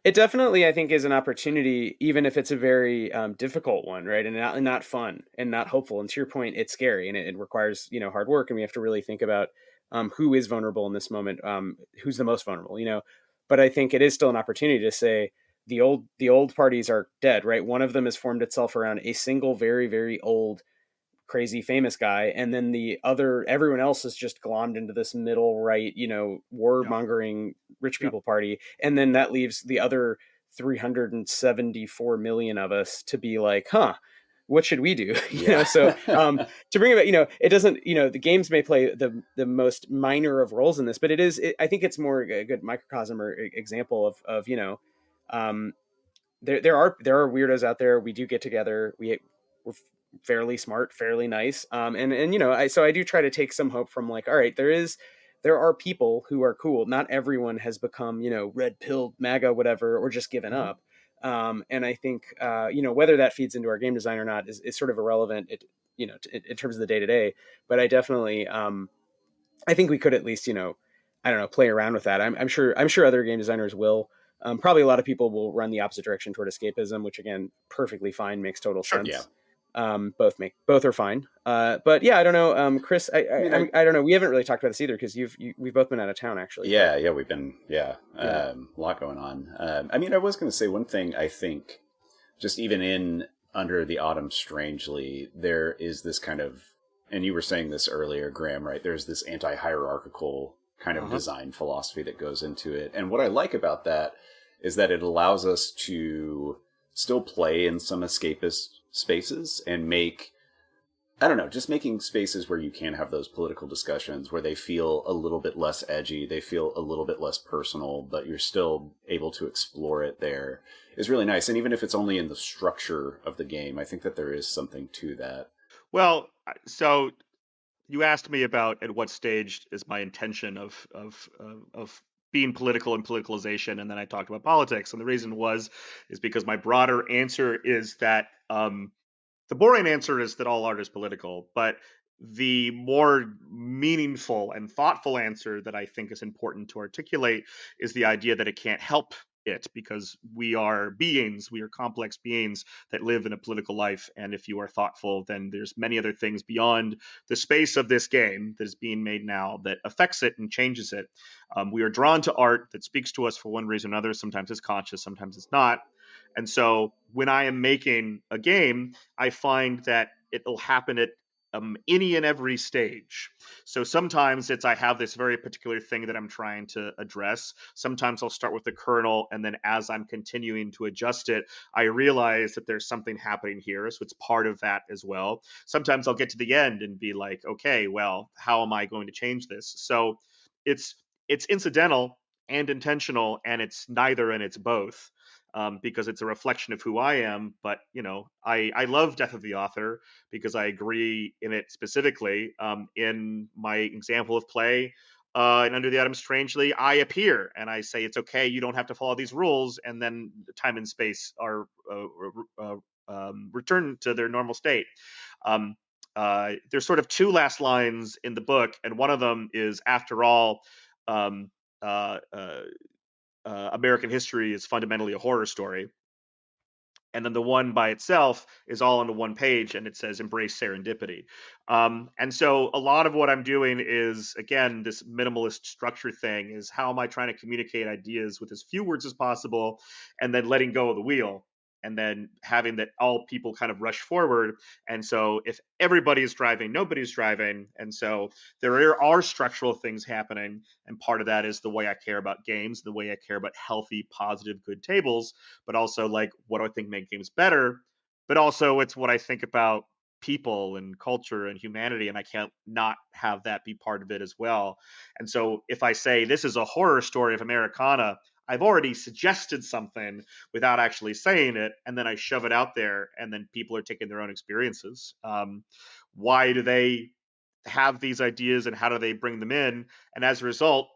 it definitely, I think, is an opportunity, even if it's a very difficult one, right? And not fun and not hopeful. And to your point, it's scary, and it requires hard work, and we have to really think about who is vulnerable in this moment, who's the most vulnerable, But I think it is still an opportunity to say the old parties are dead, right? One of them has formed itself around a single very very old crazy famous guy, and then everyone else is just glommed into this middle right, Yeah. warmongering rich Yeah. people party, and then that leaves the other 374 million of us to be like, huh, what should we do? Yeah. So to bring it back, it doesn't, the games may play the most minor of roles in this, but I think it's more a good microcosm or example of um, there are weirdos out there. We do get together. We're fairly smart, fairly nice. And so I do try to take some hope from like, all right, there are people who are cool. Not everyone has become, red pilled MAGA, whatever, or just given Mhm. up. And I think, whether that feeds into our game design or not is sort of irrelevant, in terms of the day to day. But I think we could at least, I don't know, play around with that. I'm sure other game designers will. Probably a lot of people will run the opposite direction toward escapism, which again, perfectly fine, makes total Sure. Yeah. sense. Both are fine. But yeah, I don't know, Chris. I mean, I don't know. We haven't really talked about this either because we've both been out of town actually. yeah, we've been, Yeah. a lot going on. I mean, I was going to say one thing. I think just even in Under the Autumn Strangely, there is this kind of, and you were saying this earlier, Graham, right? There's this anti-hierarchical kind of design philosophy that goes into it. And what I like about that is that it allows us to still play in some escapist spaces and make, I don't know, just making spaces where you can have those political discussions where they feel a little bit less edgy, they feel a little bit less personal, but you're still able to explore it there is really nice. And even if it's only in the structure of the game, I think that there is something to that. Well, so you asked me about at what stage is my intention of being political and politicalization, and then I talked about politics, and the reason is because my broader answer is that the boring answer is that all art is political, but the more meaningful and thoughtful answer that I think is important to articulate is the idea that it can't help it because we are beings, we are complex beings that live in a political life. And if you are thoughtful, then there's many other things beyond the space of this game that is being made now that affects it and changes it. We are drawn to art that speaks to us for one reason or another. Sometimes it's conscious, sometimes it's not. And so when I am making a game, I find that it'll happen at any and every stage. So sometimes I have this very particular thing that I'm trying to address. Sometimes I'll start with the kernel, and then as I'm continuing to adjust it, I realize that there's something happening here. So it's part of that as well. Sometimes I'll get to the end and be like, okay, well, how am I going to change this? So it's it's incidental and intentional, and it's neither and it's both because it's a reflection of who I am. But I love Death of the Author because I agree in it specifically. In my example of play, and Under the Autumn Strangely, I appear and I say it's okay. You don't have to follow these rules, and then time and space are returned to their normal state. Um, there's sort of two last lines in the book, and one of them is, "After all, um, uh, uh, American history is fundamentally a horror story." And then the one by itself is all on one page and it says embrace serendipity. And so a lot of what I'm doing is, again, this minimalist structure thing is how am I trying to communicate ideas with as few words as possible and then letting go of the wheel and then having that all people kind of rush forward. And so if everybody is driving, nobody's driving. And so there are structural things happening. And part of that is the way I care about games, the way I care about healthy, positive, good tables, but also like what do I think make games better? But also it's what I think about people and culture and humanity, and I can't not have that be part of it as well. And so if I say this is a horror story of Americana, I've already suggested something without actually saying it, and then I shove it out there, and then people are taking their own experiences. Why do they have these ideas, and how do they bring them in? And as a result,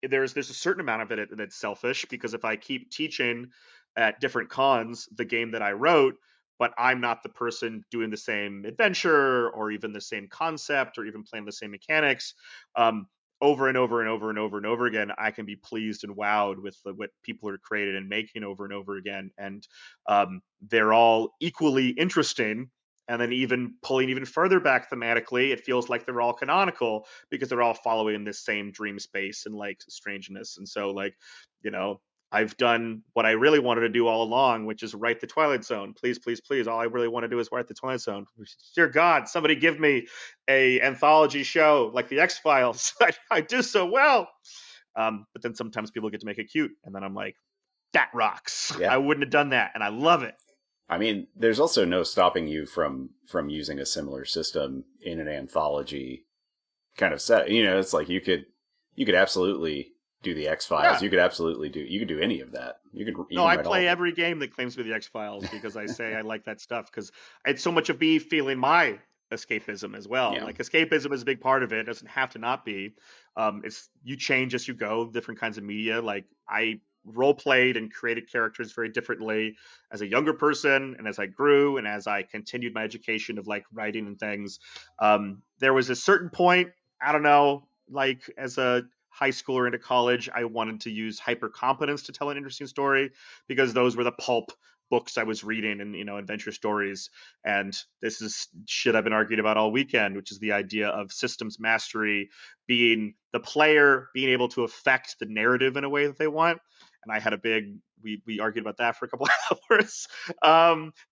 there's a certain amount of it that's selfish because if I keep teaching at different cons the game that I wrote, but I'm not the person doing the same adventure or even the same concept or even playing the same mechanics, over and over and over and over and over again, I can be pleased and wowed with what people are created and making over and over again, and they're all equally interesting. And then even pulling even further back thematically, it feels like they're all canonical because they're all following this same dream space and like strangeness. And so like, you know, I've done what I really wanted to do all along, which is write the Twilight Zone. Please, please, please. All I really want to do is write the Twilight Zone. Dear God, somebody give me a anthology show like the X Files. I do so well. But then sometimes people get to make it cute, and then I'm like, that rocks. I Yeah. wouldn't have done that, and I love it. I mean, there's also no stopping you from using a similar system in an anthology kind of set. It's like you could absolutely do the X Files. Yeah. You could do any of that. You could. No, I play every game that claims to be the X Files because I say I like that stuff because it's so much of me feeling my escapism as well. Yeah. Like escapism is a big part of it. It doesn't have to not be. It's you change as you go. Different kinds of media. Like I role played and created characters very differently as a younger person, and as I grew and as I continued my education of like writing and things. There was a certain point. I don't know, like as a high schooler into college, I wanted to use hyper competence to tell an interesting story because those were the pulp books I was reading and adventure stories. And this is shit I've been arguing about all weekend, which is the idea of systems mastery being the player being able to affect the narrative in a way that they want. And I had a big we argued about that for a couple hours.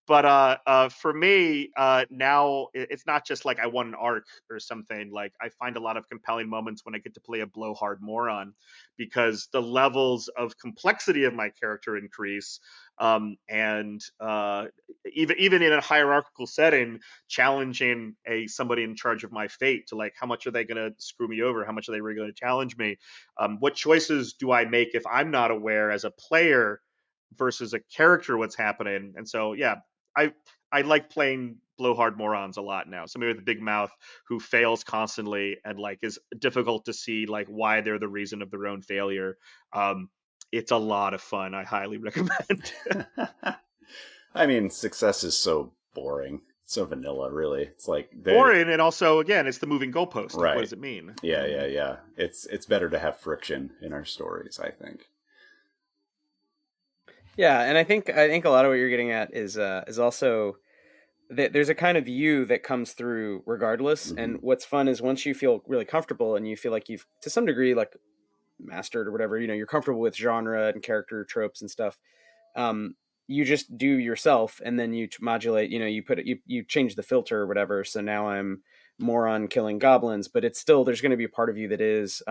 But for me, now it's not just like I won an arc or something. Like I find a lot of compelling moments when I get to play a blowhard moron because the levels of complexity of my character increase. And even in a hierarchical setting, challenging somebody in charge of my fate to like how much are they going to screw me over? How much are they really going to challenge me? What choices do I make if I'm not aware as a player versus a character what's happening? And so yeah, I like playing blowhard morons a lot now. Somebody with a big mouth who fails constantly and like is difficult to see like why they're the reason of their own failure. It's a lot of fun. I highly recommend. I mean, success is so boring, so vanilla. Really, it's like boring, and also again, it's the moving goalpost. Like, right? What does it mean? Yeah. It's better to have friction in our stories, I think. Yeah, and I think a lot of what you're getting at is also that there's a kind of you that comes through regardless. Mm-hmm. And what's fun is once you feel really comfortable and you feel like you've to some degree like mastered or whatever, you're comfortable with genre and character tropes and stuff. You just do yourself, and then you modulate. You change the filter or whatever. So now I'm more on killing goblins, but it's still there's going to be a part of you that is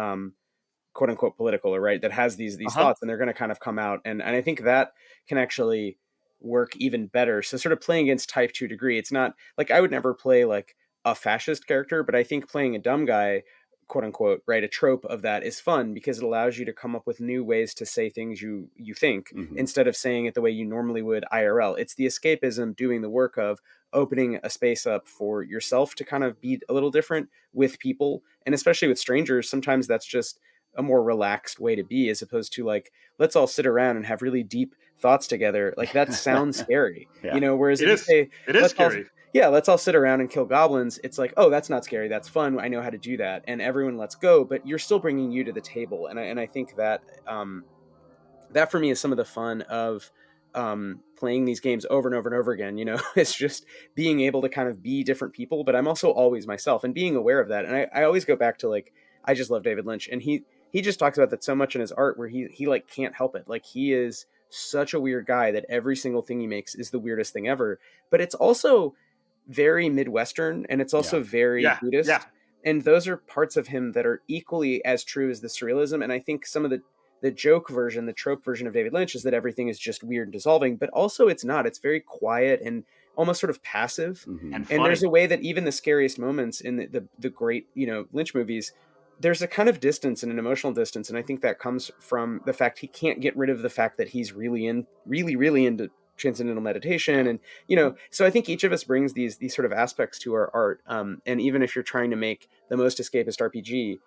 quote unquote political, or right, that has these thoughts, and they're going to kind of come out, and I think that can actually work even better. So sort of playing against type to a degree, it's not like I would never play like a fascist character, but I think playing a dumb guy, quote unquote, right, a trope of that is fun because it allows you to come up with new ways to say things you think instead of saying it the way you normally would IRL. It's the escapism doing the work of opening a space up for yourself to kind of be a little different with people, and especially with strangers. Sometimes that's just a more relaxed way to be, as opposed to like, let's all sit around and have really deep thoughts together. Like that sounds scary, Yeah. Whereas it if is, you say, it is scary. let's all sit around and kill goblins. It's like, oh, that's not scary. That's fun. I know how to do that. And everyone lets go, but you're still bringing you to the table. And I think that, that for me is some of the fun of, playing these games over and over and over again. It's just being able to kind of be different people, but I'm also always myself and being aware of that. And I always go back to like, I just love David Lynch, and he just talks about that so much in his art where he like can't help it. Like he is such a weird guy that every single thing he makes is the weirdest thing ever. But it's also very Midwestern, and it's also very Buddhist. Yeah. And those are parts of him that are equally as true as the surrealism. And I think some of the joke version, the trope version of David Lynch is that everything is just weird and dissolving, but also it's not. It's very quiet and almost sort of passive. And there's a way that even the scariest moments in the great, Lynch movies, there's a kind of distance and an emotional distance. And I think that comes from the fact he can't get rid of the fact that he's really into transcendental meditation. And, so I think each of us brings these sort of aspects to our art. And even if you're trying to make the most escapist RPG,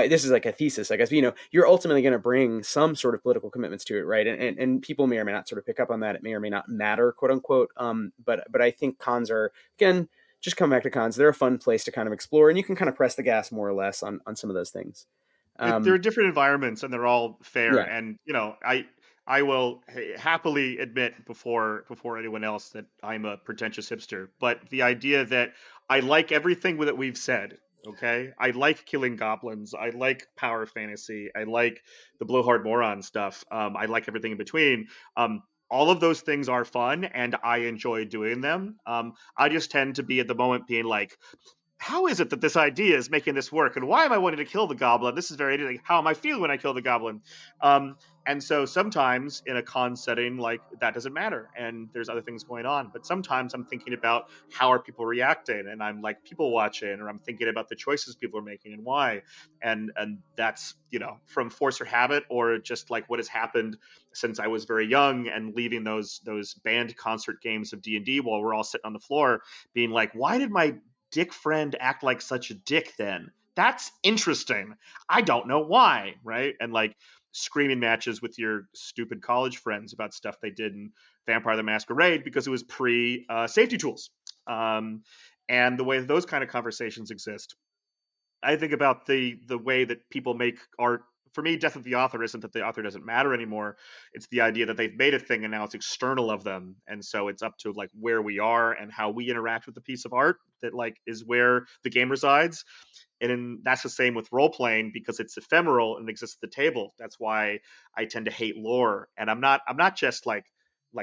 this is like a thesis, I guess, you're ultimately going to bring some sort of political commitments to it. Right. And people may or may not sort of pick up on that. It may or may not matter, quote unquote. But I think cons are, again, just come back to cons. They're a fun place to kind of explore, and you can kind of press the gas more or less on some of those things. There are different environments, and they're all fair. Yeah. And I will happily admit before anyone else that I'm a pretentious hipster. But the idea that I like everything that we've said, Okay, I like killing goblins. I like power fantasy. I like the blowhard moron stuff. I like everything in between. All of those things are fun, and I enjoy doing them. I just tend to be at the moment being like, how is it that this idea is making this work, and why am I wanting to kill the goblin? This is very interesting. How am I feeling when I kill the goblin? Um, and so sometimes in a con setting, like that doesn't matter, and there's other things going on. But sometimes I'm thinking about how are people reacting, and I'm like people watching, or I'm thinking about the choices people are making and why. And that's from force or habit, or just like what has happened since I was very young and leaving those band concert games of D&D while we're all sitting on the floor, being like, why did my dick friend act like such a dick then? That's interesting. I don't know why, right? And like screaming matches with your stupid college friends about stuff they did in Vampire the Masquerade because it was pre safety tools. And the way those kind of conversations exist, I think about the way that people make art. For me, death of the author isn't that the author doesn't matter anymore. It's the idea that they've made a thing and now it's external of them, and so it's up to like where we are and how we interact with the piece of art that like is where the game resides. That's the same with role playing because it's ephemeral and exists at the table. That's why I tend to hate lore, and I'm not just like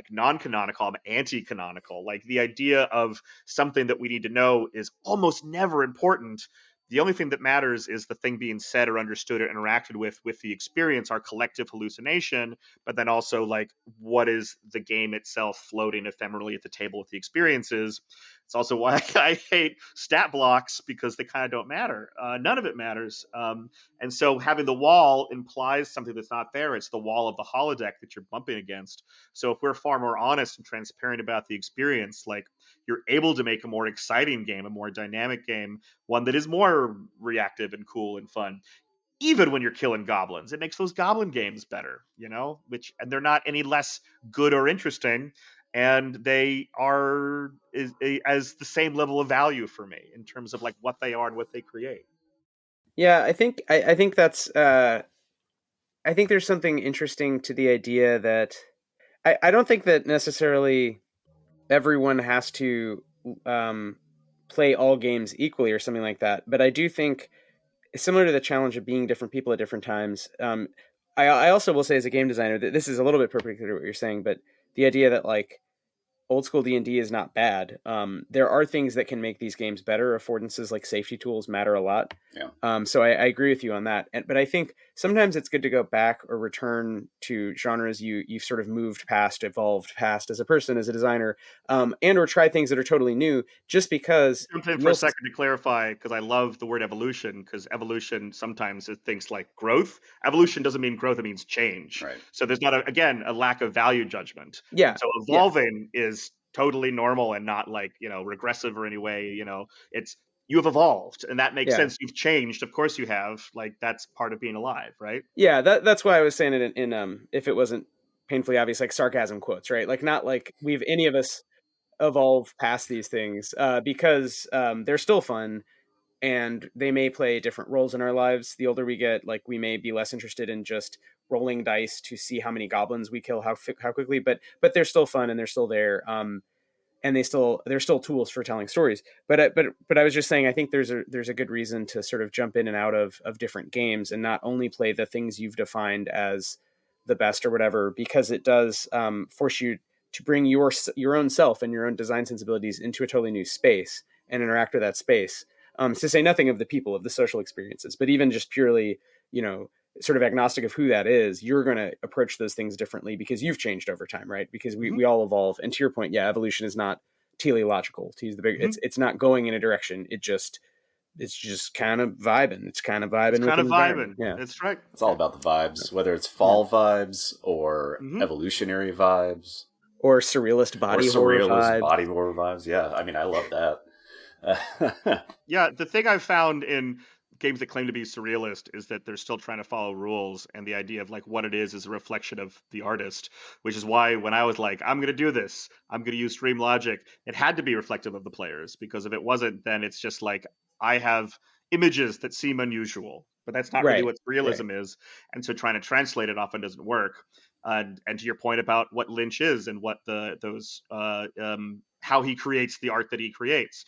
non-canonical. I'm anti-canonical. Like the idea of something that we need to know is almost never important. The only thing that matters is the thing being said or understood or interacted with the experience, our collective hallucination, but then also like what is the game itself floating ephemerally at the table with the experiences. It's also why I hate stat blocks because they kind of don't matter. None of it matters. And so having the wall implies something that's not there. It's the wall of the holodeck that you're bumping against. So if we're far more honest and transparent about the experience, like you're able to make a more exciting game, a more dynamic game, one that is more reactive and cool and fun. Even when you're killing goblins, it makes those goblin games better, and they're not any less good or interesting, and they are as the same level of value for me in terms of like what they are and what they create. Yeah, I think that's I think there's something interesting to the idea that I don't think that necessarily everyone has to um, play all games equally or something like that. But I do think, similar to the challenge of being different people at different times, I also will say as a game designer that this is a little bit perpendicular to what you're saying, but the idea that like old school D&D is not bad. There are things that can make these games better. Affordances like safety tools matter a lot. Yeah. So I agree with you on that. But I think sometimes it's good to go back or return to genres you've sort of moved past, evolved past as a person, as a designer, and or try things that are totally new. Just because Jump in for a you'll second to clarify, because I love the word evolution, because evolution sometimes it thinks like growth. Evolution doesn't mean growth, it means change. Right. So there's not, again, a lack of value judgment. yeah And so yeah evolving is totally normal and not like, regressive or any way, it's you have evolved and that makes yeah sense. You've changed. Of course you have. Like that's part of being alive, right? yeah. That's why I was saying it in if it wasn't painfully obvious, like sarcasm quotes, right? Like not like we've any of us evolve past these things because they're still fun and they may play different roles in our lives. The older we get, like we may be less interested in just rolling dice to see how many goblins we kill, how quickly, but they're still fun and they're still there. And they're still tools for telling stories. But I was just saying, I think there's a good reason to sort of jump in and out of different games and not only play the things you've defined as the best or whatever, because it does force you to bring your own self and your own design sensibilities into a totally new space and interact with that space. To say nothing of the people, of the social experiences, but even just purely, sort of agnostic of who that is, you're going to approach those things differently because you've changed over time, right? Because Mhm. we all evolve. And to your point, yeah, evolution is not teleological. To use the big, Mhm. it's not going in a direction. It's just kind of vibing. It's kind of It's vibing with kind the of environment. vibing. Yeah, That's right. It's all about the vibes, whether it's yeah. fall vibes or Mhm. evolutionary vibes Or surrealist or body horror surrealist vibes. body horror vibes. Yeah, I mean, I love that. Yeah, the thing I've found in games that claim to be surrealist is that they're still trying to follow rules, and the idea of like what it is a reflection of the artist, which is why when I was like, I'm going to do this, I'm going to use stream logic, it had to be reflective of the players, because if it wasn't, then it's just like I have images that seem unusual, but that's not really Right, what right. realism is, and so trying to translate it often doesn't work. And to your point about what Lynch is and what how he creates the art that he creates.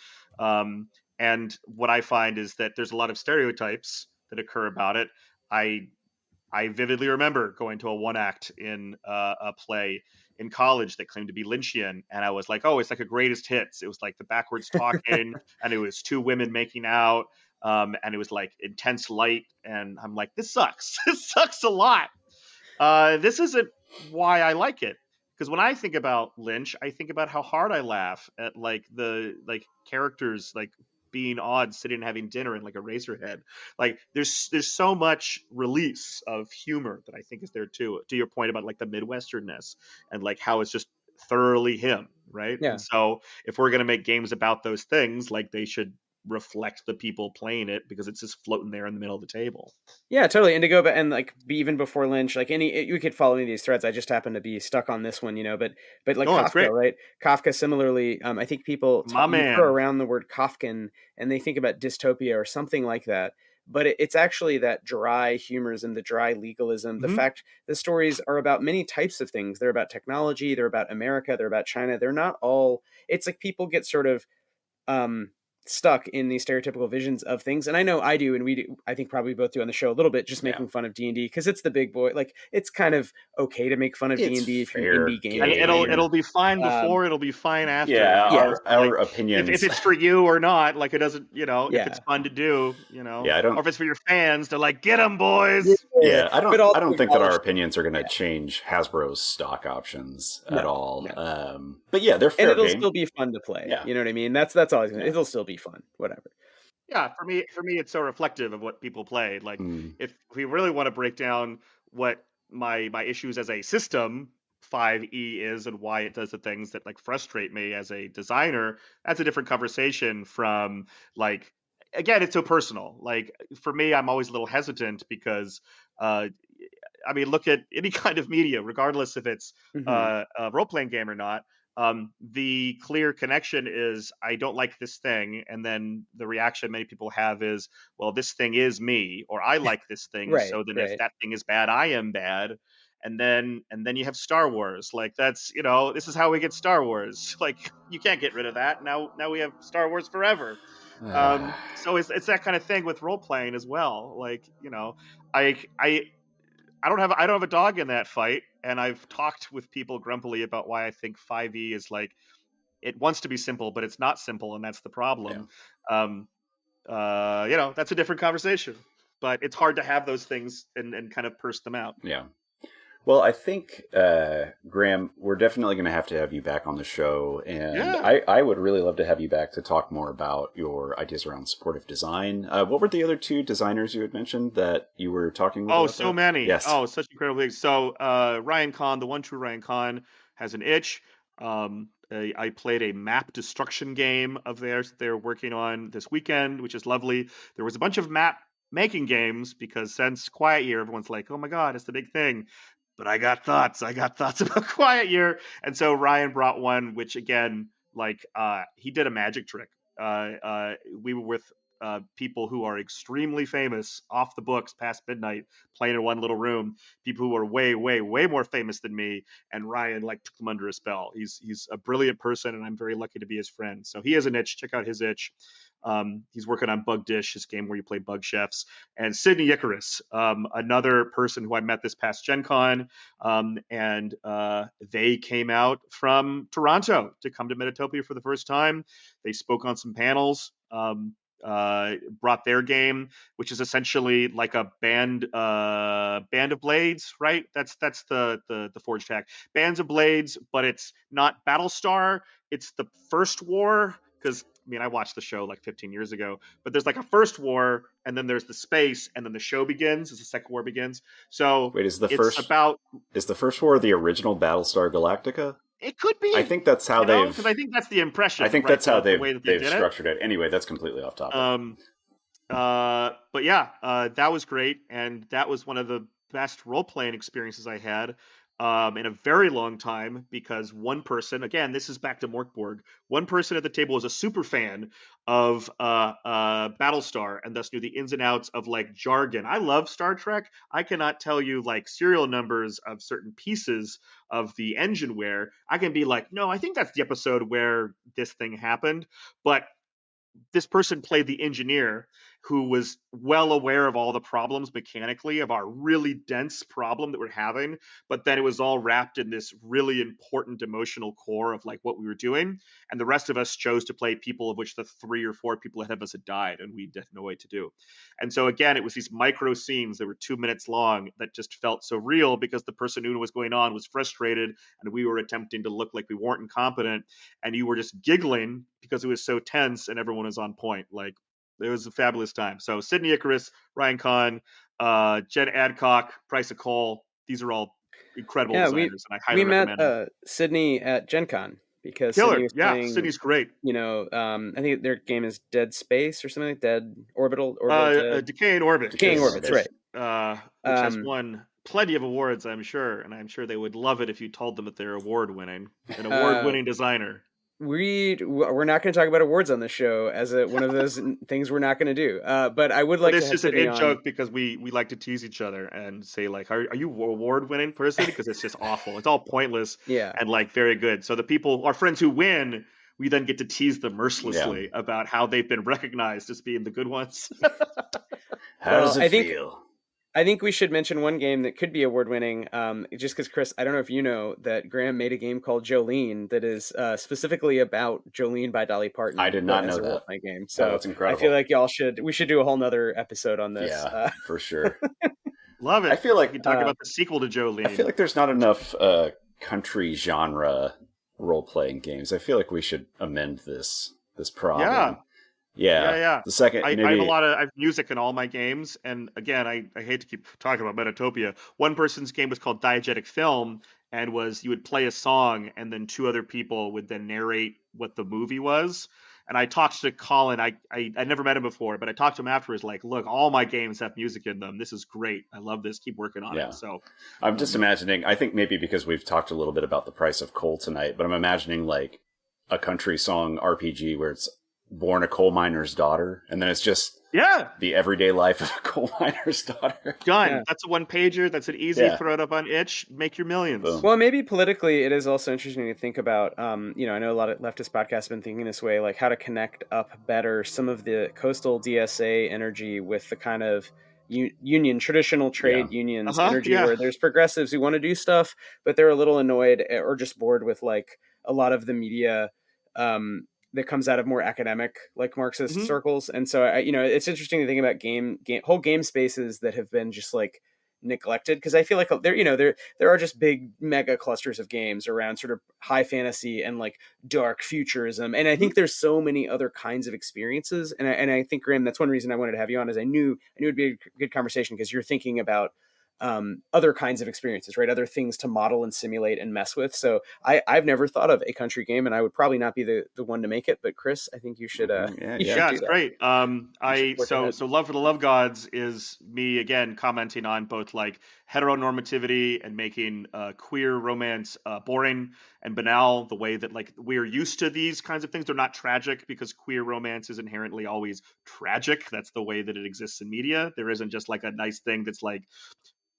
And what I find is that there's a lot of stereotypes that occur about it. I I vividly remember going to a one act in a play in college that claimed to be Lynchian, and I was like, "Oh, it's like a greatest hits." It was like the backwards talking, and it was two women making out, and it was like intense light, and I'm like, "This sucks. This sucks a lot." This isn't why I like it. Because when I think about Lynch, I think about how hard I laugh at like the like characters like being odd, sitting and having dinner in like a Razorhead. Like there's so much release of humor that I think is there too. To your point about like the Midwesternness and like how it's just thoroughly him, right? And Yeah. so if we're gonna make games about those things, like they should reflect the people playing it because it's just floating there in the middle of the table. Yeah, totally. And to go back and like be even before Lynch, like you could follow any of these threads. I just happen to be stuck on this one, but like Oh, that's Kafka, great. right? Kafka similarly. I think people My you throw man. around the word Kafkan and they think about dystopia or something like that. But it's actually that dry humorism, the dry legalism, the Mhm. fact the stories are about many types of things. They're about technology, they're about America, they're about China. They're not all. It's like people get sort of um stuck in these stereotypical visions of things, and I know I do, and we do, I think probably both do on the show a little bit, just Yeah. making fun of D&D because it's the big boy. Like it's kind of okay to make fun of It's D&D if you're an fair indie game And game. designer. it'll be fine um before, it'll be fine after. Yeah, You yeah know, our so like our if opinions. it's for you or not, like it doesn't, if it's yeah fun to do, Yeah, I or don't. if it's for your fans, they're like, get them yeah boys. Yeah, I but don't. also I don't think that our acknowledge opinions are going to yeah change Hasbro's stock options at no all. no But yeah, they're and fair it'll game. still be fun to play, Yeah, you know what I mean? That's always gonna, yeah. it'll still be fun, whatever. Yeah, for me, it's so reflective of what people play. Like, Mm, if we really want to break down what my issues as a system 5e is and why it does the things that like frustrate me as a designer, that's a different conversation from like again, it's so personal. Like for me, I'm always a little hesitant because uh I mean, look at any kind of media, regardless if it's Hmm. a role playing game or not. The clear connection is I don't like this thing, and then the reaction many people have is, well, this thing is me, or I like this thing, Right, so then if right. that thing is bad, I am bad. And then you have Star Wars, like that's this is how we get Star Wars. Like you can't get rid of that. Now we have Star Wars forever. So it's that kind of thing with role playing as well. Like I I I don't have a dog in that fight, and I've talked with people grumpily about why I think 5e is like it wants to be simple, but it's not simple, and that's the yeah, problem. Um, that's a different conversation, but it's hard to have those things and kind of purse them out. yeah. Well, I think, Graham, we're definitely going to have you back on the show. And Yeah. I would really love to have you back to talk more about your ideas around supportive design. What were the other two designers you had mentioned that you were talking with Oh, about so that? many. Yes. Oh, such incredible things. So Ryan Kahn, the one true Ryan Kahn, has an itch. I played a map destruction game of theirs that they're working on this weekend, which is lovely. There was a bunch of map making games because since Quiet Year, everyone's like, "Oh my God, it's the big thing." But I got thoughts. I got thoughts about Quiet Year, and so Ryan brought one, which again, like, he did a magic trick. We were with people who are extremely famous off the books past midnight playing in one little room, people who are way way way more famous than me, and Ryan like took them under a spell. He's a brilliant person, and I'm very lucky to be his friend. So he has an itch. Check out his itch. He's working on Bug Dish, his game where you play bug chefs, and Sydney Icarus, another person who I met this past Gen Con, and they came out from Toronto to come to Metatopia for the first time. They spoke on some panels. Brought their game, which is essentially like a band of blades, right? That's the forge tag. Bands of blades, but it's not Battlestar. It's the First War because I mean I watched the show like 15 years ago, but there's like a First War, and then there's the space, and then the show begins as the Second War begins. So Wait, it's about is the first war the original Battlestar Galactica? it could I be, think that's how because I think that's the I impression, think right? that's how The way that they they've did it. structured it. Anyway, that's completely off topic. Um, but yeah, that was great, and that was one of the best role playing experiences I had in a very long time. Because one person, again, this is back to Morkborg. One person at the table was a super fan of Battlestar, and thus knew the ins and outs of like jargon. I love Star Trek. I cannot tell you like serial numbers of certain pieces of the engineware. I can be like, no, I think that's the episode where this thing happened, but this person played the engineer who was well aware of all the problems mechanically of our really dense problem that we're having, but then it was all wrapped in this really important emotional core of like what we were doing. And the rest of us chose to play people of which the 3 or 4 people ahead of us had died and we had no way to do. And so again, it was these micro scenes that were 2 minutes long that just felt so real because the person who knew what was going on was frustrated and we were attempting to look like we weren't incompetent, and you were just giggling because it was so tense and everyone was on point. Like, it was a fabulous time. So Sydney Icarus, Ryan Kahn, Jen Adcock, Price of Coal, these are all incredible designers, and I highly we met recommend them. Sydney at Gen Con because Killer. Sydney was Yeah, playing, Sydney's great. I think their game is Dead Space or something like Dead Orbital Dead. Decaying Orbit. Decaying Orbit, that's right. Which has won plenty of awards, I'm sure, and I'm sure they would love it if you told them that they're award-winning, an award-winning designer. We're not going to talk about awards on this show as one of those things we're not going to do. But I would like to have This is an Sydney joke because we like to tease each other and say like, are you award-winning person? Because it's just awful. It's all pointless. Yeah. And like very good. So the people, our friends who win, we then get to tease them mercilessly about how they've been recognized as being the good ones. How does it feel? I think we should mention one game that could be award-winning, just because, Chris, I don't know if you know that Graham made a game called Jolene that is specifically about Jolene by Dolly Parton. I did not know that. My game, so that's incredible. I feel like we should do a whole nother episode on this. Yeah, for sure. Love it. I feel like we can talk about the sequel to Jolene. I feel like there's not enough country genre role-playing games. I feel like we should amend this problem. Yeah. The second, I have music in all my games, and again, I hate to keep talking about Metatopia. One person's game was called Diegetic Film, and you would play a song, and then 2 other people would then narrate what the movie was. And I talked to Colin. I never met him before, but I talked to him afterwards. Like, look, all my games have music in them. This is great. I love this. Keep working on it. So I'm just imagining. I think maybe because we've talked a little bit about the price of coal tonight, but I'm imagining like a country song RPG where it's born a coal miner's daughter, and then it's just the everyday life of a coal miner's daughter. Done. Yeah. That's a 1-pager. That's an easy throw it up on itch, make your millions. Boom. Well, maybe politically it is also interesting to think about, I know a lot of leftist podcasts have been thinking this way, like how to connect up better some of the coastal DSA energy with the kind of traditional trade unions energy where there's progressives who want to do stuff, but they're a little annoyed or just bored with like a lot of the media that comes out of more academic, like Marxist circles. And so, it's interesting to think about whole game spaces that have been just like neglected. Cause I feel like there are just big mega clusters of games around sort of high fantasy and like dark futurism. And I think there's so many other kinds of experiences. And I think, Graham, that's one reason I wanted to have you on, is I knew it'd be a good conversation because you're thinking about other kinds of experiences, right? Other things to model and simulate and mess with. So I've never thought of a country game, and I would probably not be the one to make it. But Chris, I think you should. It's great. So Love for the Love Gods is me again commenting on both like heteronormativity and making queer romance boring and banal. The way that like we're used to these kinds of things, they're not tragic because queer romance is inherently always tragic. That's the way that it exists in media. There isn't just like a nice thing that's like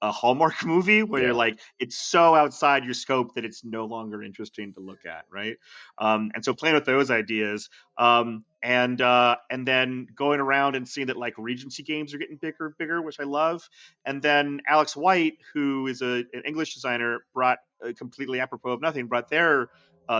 a Hallmark movie where you're like, it's so outside your scope that it's no longer interesting to look at, right? And so playing with those ideas, and then going around and seeing that like Regency games are getting bigger and bigger, which I love. And then Alex White, who is an English designer, brought completely apropos of nothing, brought their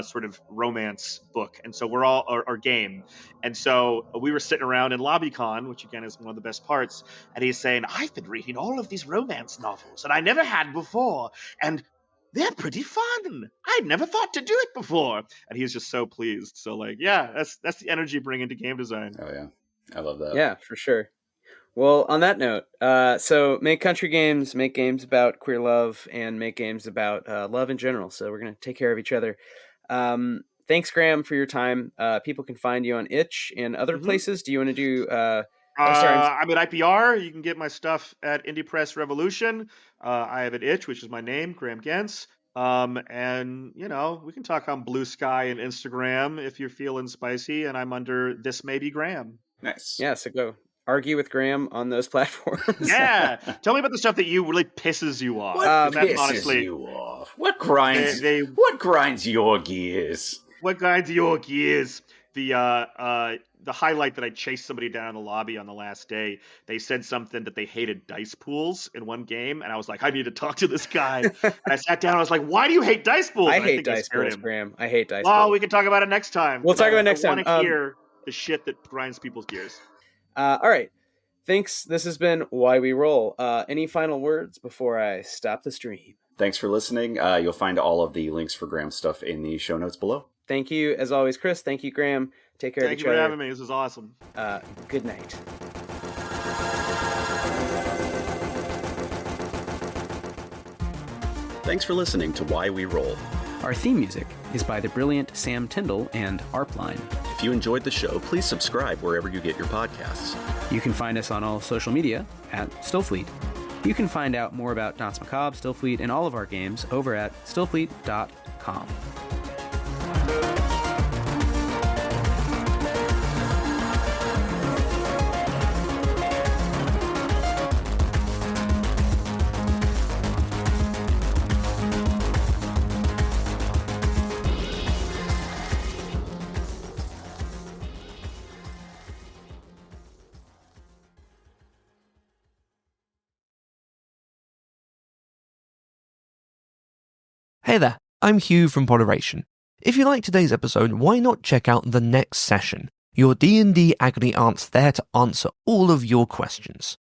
sort of romance book. And so we're all our game. And so we were sitting around in LobbyCon, which again is one of the best parts. And he's saying, I've been reading all of these romance novels that I never had before. And they're pretty fun. I'd never thought to do it before. And he's just so pleased. So like, that's the energy bringing to game design. Oh yeah. I love that. Yeah, for sure. Well, on that note, so make country games, make games about queer love, and make games about love in general. So we're going to take care of each other. Thanks, Graham, for your time. People can find you on Itch and other places. Do you want to do... I'm at IPR. You can get my stuff at Indie Press Revolution. I have at Itch, which is my name, Graham Gentz. And, we can talk on Blue Sky and Instagram if you're feeling spicy. And I'm under This May Be Graham. Nice. Yeah, so go argue with Graham on those platforms. Yeah. Tell me about the stuff that really pisses you off. What pisses you off? What grinds what grinds your gears? What grinds your gears? the highlight that I chased somebody down in the lobby on the last day. They said something that they hated dice pools in one game, and I was like, I need to talk to this guy. And I sat down. I was like, why do you hate dice pools? I And hate think I dice scared pools, him. Graham. I hate dice Well, pools. we can talk about it next time. We'll talk about it next I time. want to hear the shit that grinds people's gears. All right. Thanks. This has been Why We Roll. Any final words before I stop the stream? Thanks for listening. You'll find all of the links for Graham's stuff in the show notes below. Thank you, as always, Chris. Thank you, Graham. Take care of each other. Thank you for having me. This was awesome. Good night. Thanks for listening to Why We Roll. Our theme music is by the brilliant Sam Tyndall and Arpline. If you enjoyed the show, please subscribe wherever you get your podcasts. You can find us on all social media at Stillfleet. You can find out more about Danse Macabre, Stillfleet, and all of our games over at stillfleet.com. Hey there, I'm Hugh from Moderation. If you like today's episode, why not check out The Next Session, your D&D agony aunts there to answer all of your questions.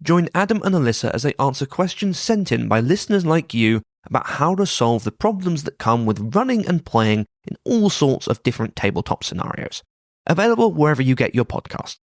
Join Adam and Alyssa as they answer questions sent in by listeners like you about how to solve the problems that come with running and playing in all sorts of different tabletop scenarios. Available wherever you get your podcasts.